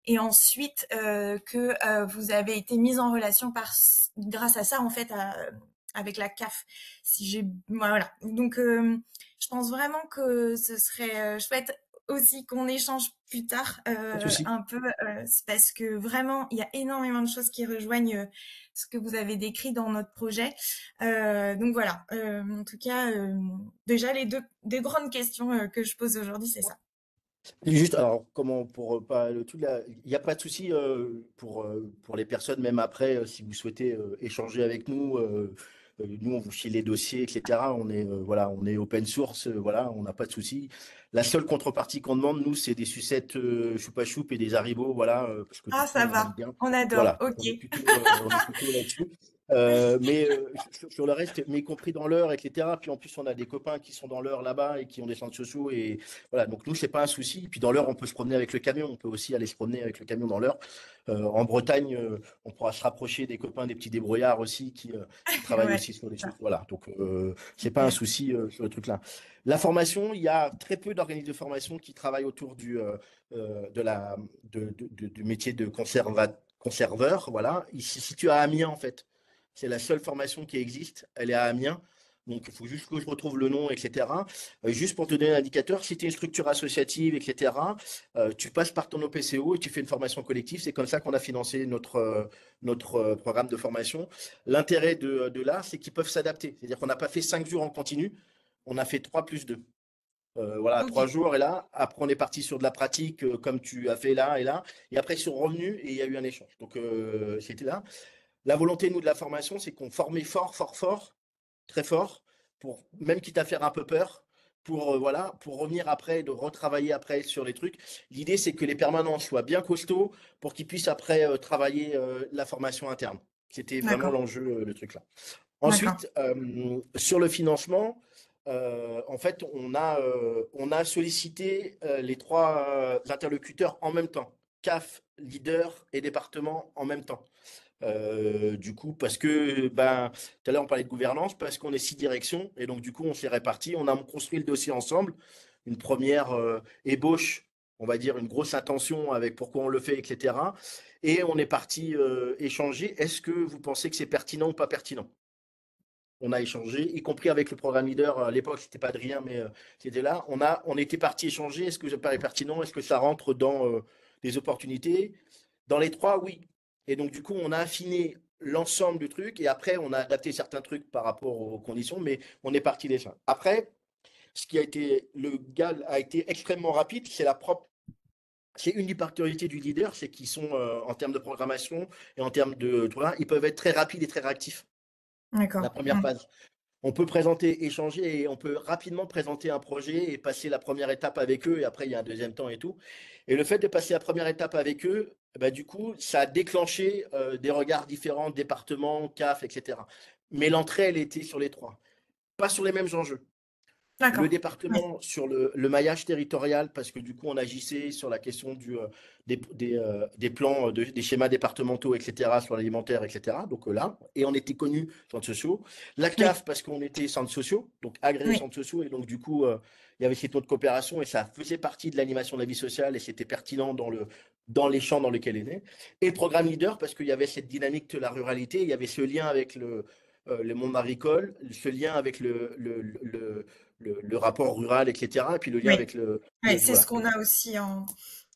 et ensuite que vous avez été mise en relation grâce à ça en fait avec la CAF. Voilà. Donc je pense vraiment que ce serait chouette aussi qu'on échange plus tard un peu, parce que vraiment il y a énormément de choses qui rejoignent ce que vous avez décrit dans notre projet. Donc voilà, en tout cas, déjà des grandes questions que je pose aujourd'hui, c'est ça. Juste, alors, comment, pour pas le tout là, il n'y a pas de souci pour les personnes, même après, si vous souhaitez échanger avec nous, nous, on vous file les dossiers, etc. Voilà, on est open source, voilà, on n'a pas de souci. La seule contrepartie qu'on demande, nous, c'est des sucettes choupa choup et des haribots, voilà, parce que du Ah, coup, ça on aime va, bien. on adore, Voilà, ok. on est plutôt là-dessus. Mais sur le reste, mais y compris dans l'heure, etc. Puis en plus, on a des copains qui sont dans l'heure là-bas et qui ont des centres sociaux. Et voilà, donc nous, c'est pas un souci. Puis dans l'heure, on peut se promener avec le camion. On peut aussi aller se promener avec le camion dans l'heure. En Bretagne, on pourra se rapprocher des copains, des petits débrouillards aussi qui travaillent Ouais, aussi sur les ça, choses. Voilà, donc c'est pas un super. souci sur le truc là. La formation, il y a très peu d'organismes de formation qui travaillent autour du métier de conserveur. Voilà, il se situe à Amiens en fait. C'est la seule formation qui existe. Elle est à Amiens. Donc, il faut juste que je retrouve le nom, etc. Juste pour te donner un indicateur, si tu es une structure associative, etc., tu passes par ton OPCO et tu fais une formation collective. C'est comme ça qu'on a financé notre programme de formation. L'intérêt de là, c'est qu'ils peuvent s'adapter. C'est-à-dire qu'on n'a pas fait 5 jours en continu, on a fait 3 plus 2. Voilà, Ok, 3 jours et là, après on est parti sur de la pratique comme tu as fait là et là, et après ils sont revenus et il y a eu un échange. Donc c'était là. La volonté, nous, de la formation, c'est qu'on formait fort, fort, fort, très fort, pour même quitte à faire un peu peur, pour voilà, pour revenir après, de retravailler après sur les trucs. L'idée, c'est que les permanents soient bien costauds pour qu'ils puissent après travailler la formation interne. C'était vraiment d'accord, l'enjeu, le truc là. d'accord. Ensuite, sur le financement, en fait, on a sollicité les 3 interlocuteurs en même temps, CAF, leader et département en même temps. Du coup, parce que ben, tout à l'heure on parlait de gouvernance, parce qu'on est 6 directions, et donc du coup on s'est répartis, on a construit le dossier ensemble, une première ébauche, on va dire une grosse intention avec pourquoi on le fait, etc. Et on est parti échanger, est-ce que vous pensez que c'est pertinent ou pas pertinent? On a échangé, y compris avec le programme leader. À l'époque, c'était pas Adrien, mais c'était là. On était parti échanger. Est-ce que ça paraît pertinent? Est-ce que ça rentre dans les opportunités? Dans les 3, oui. Et donc, du coup, on a affiné l'ensemble du truc et après, on a adapté certains trucs par rapport aux conditions, mais on est parti déjà. Après, ce qui a été, le GAL a été extrêmement rapide. C'est une des particularités du leader, c'est qu'ils sont en termes de programmation et en termes de, tu vois, ils peuvent être très rapides et très réactifs. La D'accord. première phase. On peut présenter, échanger et on peut rapidement présenter un projet et passer la première étape avec eux et après il y a un deuxième temps et tout. Et le fait de passer la première étape avec eux, bah, du coup, ça a déclenché des regards différents, départements, CAF, etc. Mais l'entrée, elle était sur les 3. Pas sur les mêmes enjeux. Le D'accord. Ouais. département sur le maillage territorial, parce que du coup, on agissait sur la question des plans, des schémas départementaux, etc., sur l'alimentaire, etc. Donc là, et on était connus centres sociaux. La Oui, CAF, parce qu'on était centres sociaux, donc agréés oui, centres sociaux, et donc du coup, il y avait ces taux de coopération, et ça faisait partie de l'animation de la vie sociale, et c'était pertinent dans les champs dans lesquels il est. Et le programme leader, parce qu'il y avait cette dynamique de la ruralité, il y avait ce lien avec le monde agricole, ce lien avec le rapport rural, etc. Et puis le lien oui. avec Ouais, c'est ce voilà. qu'on a aussi en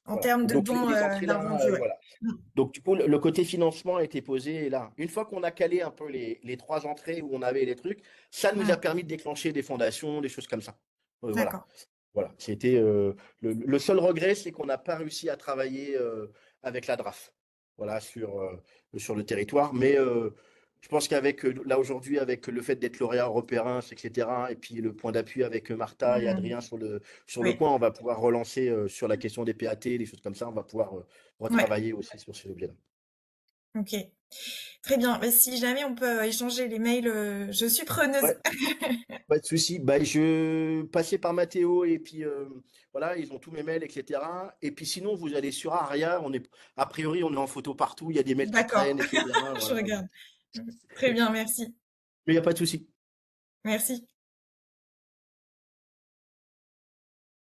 Voilà. termes de Donc dons les entrées d'un là, vendu, ouais. voilà. Mm. Donc du coup, le côté financement a été posé là. Une fois qu'on a calé un peu les 3 entrées où on avait les trucs, ça nous a Mm. permis de déclencher des fondations, des choses comme ça. Voilà. D'accord. Voilà. C'était le seul regret, c'est qu'on n'a pas réussi à travailler avec la DRAF. Voilà, sur le territoire. Mais je pense qu'avec là aujourd'hui, avec le fait d'être lauréat européen, etc., et puis le point d'appui avec Martha et Mm. Adrien sur le Oui, point, on va pouvoir relancer sur la question des PAT, des choses comme ça. On va pouvoir ouais, retravailler aussi sur ces objets-là. ok. Très bien. Mais si jamais on peut échanger les mails, je suis preneuse. Ouais, pas de souci. Bah, je passais par Mathéo et puis voilà, ils ont tous mes mails, etc. Et puis sinon, vous allez sur Aria. A priori, on est en photo partout. Il y a des mails qui D'accord. traînent, etc. Je Voilà. regarde. Très bien, merci. Mais il n'y a pas de souci. Merci.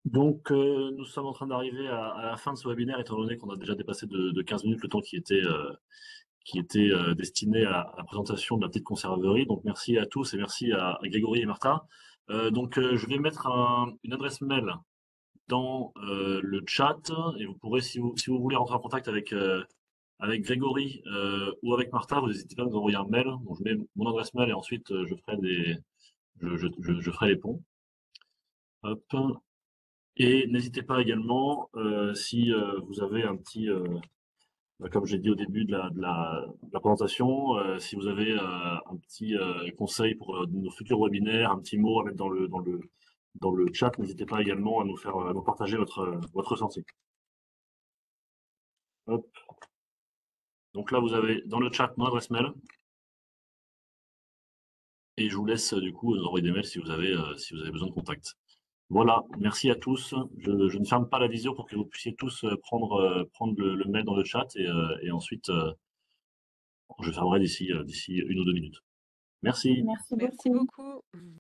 Donc, nous sommes en train d'arriver à la fin de ce webinaire, étant donné qu'on a déjà dépassé de 15 minutes le temps qui était destiné à la présentation de la petite conserverie. Donc, merci à tous et merci à Grégory et Martha. Donc, je vais mettre une adresse mail dans le chat et vous pourrez, si vous voulez rentrer en contact avec Grégory ou avec Martha, vous n'hésitez pas à nous envoyer un mail. Donc, je mets mon adresse mail et ensuite je ferai les ponts. Hop. Et n'hésitez pas également, si vous avez un petit, comme j'ai dit au début de la présentation, si vous avez un petit conseil pour nos futurs webinaires, un petit mot à mettre dans le chat, n'hésitez pas également à nous partager votre ressenti. Hop. Donc là, vous avez dans le chat mon adresse mail. Et je vous laisse du coup nous envoyer des mails si vous avez besoin de contact. Voilà, merci à tous. Je ne ferme pas la visio pour que vous puissiez tous prendre le mail dans le chat et ensuite je fermerai d'ici 1 ou 2 minutes. Merci. Merci Merci beaucoup. beaucoup.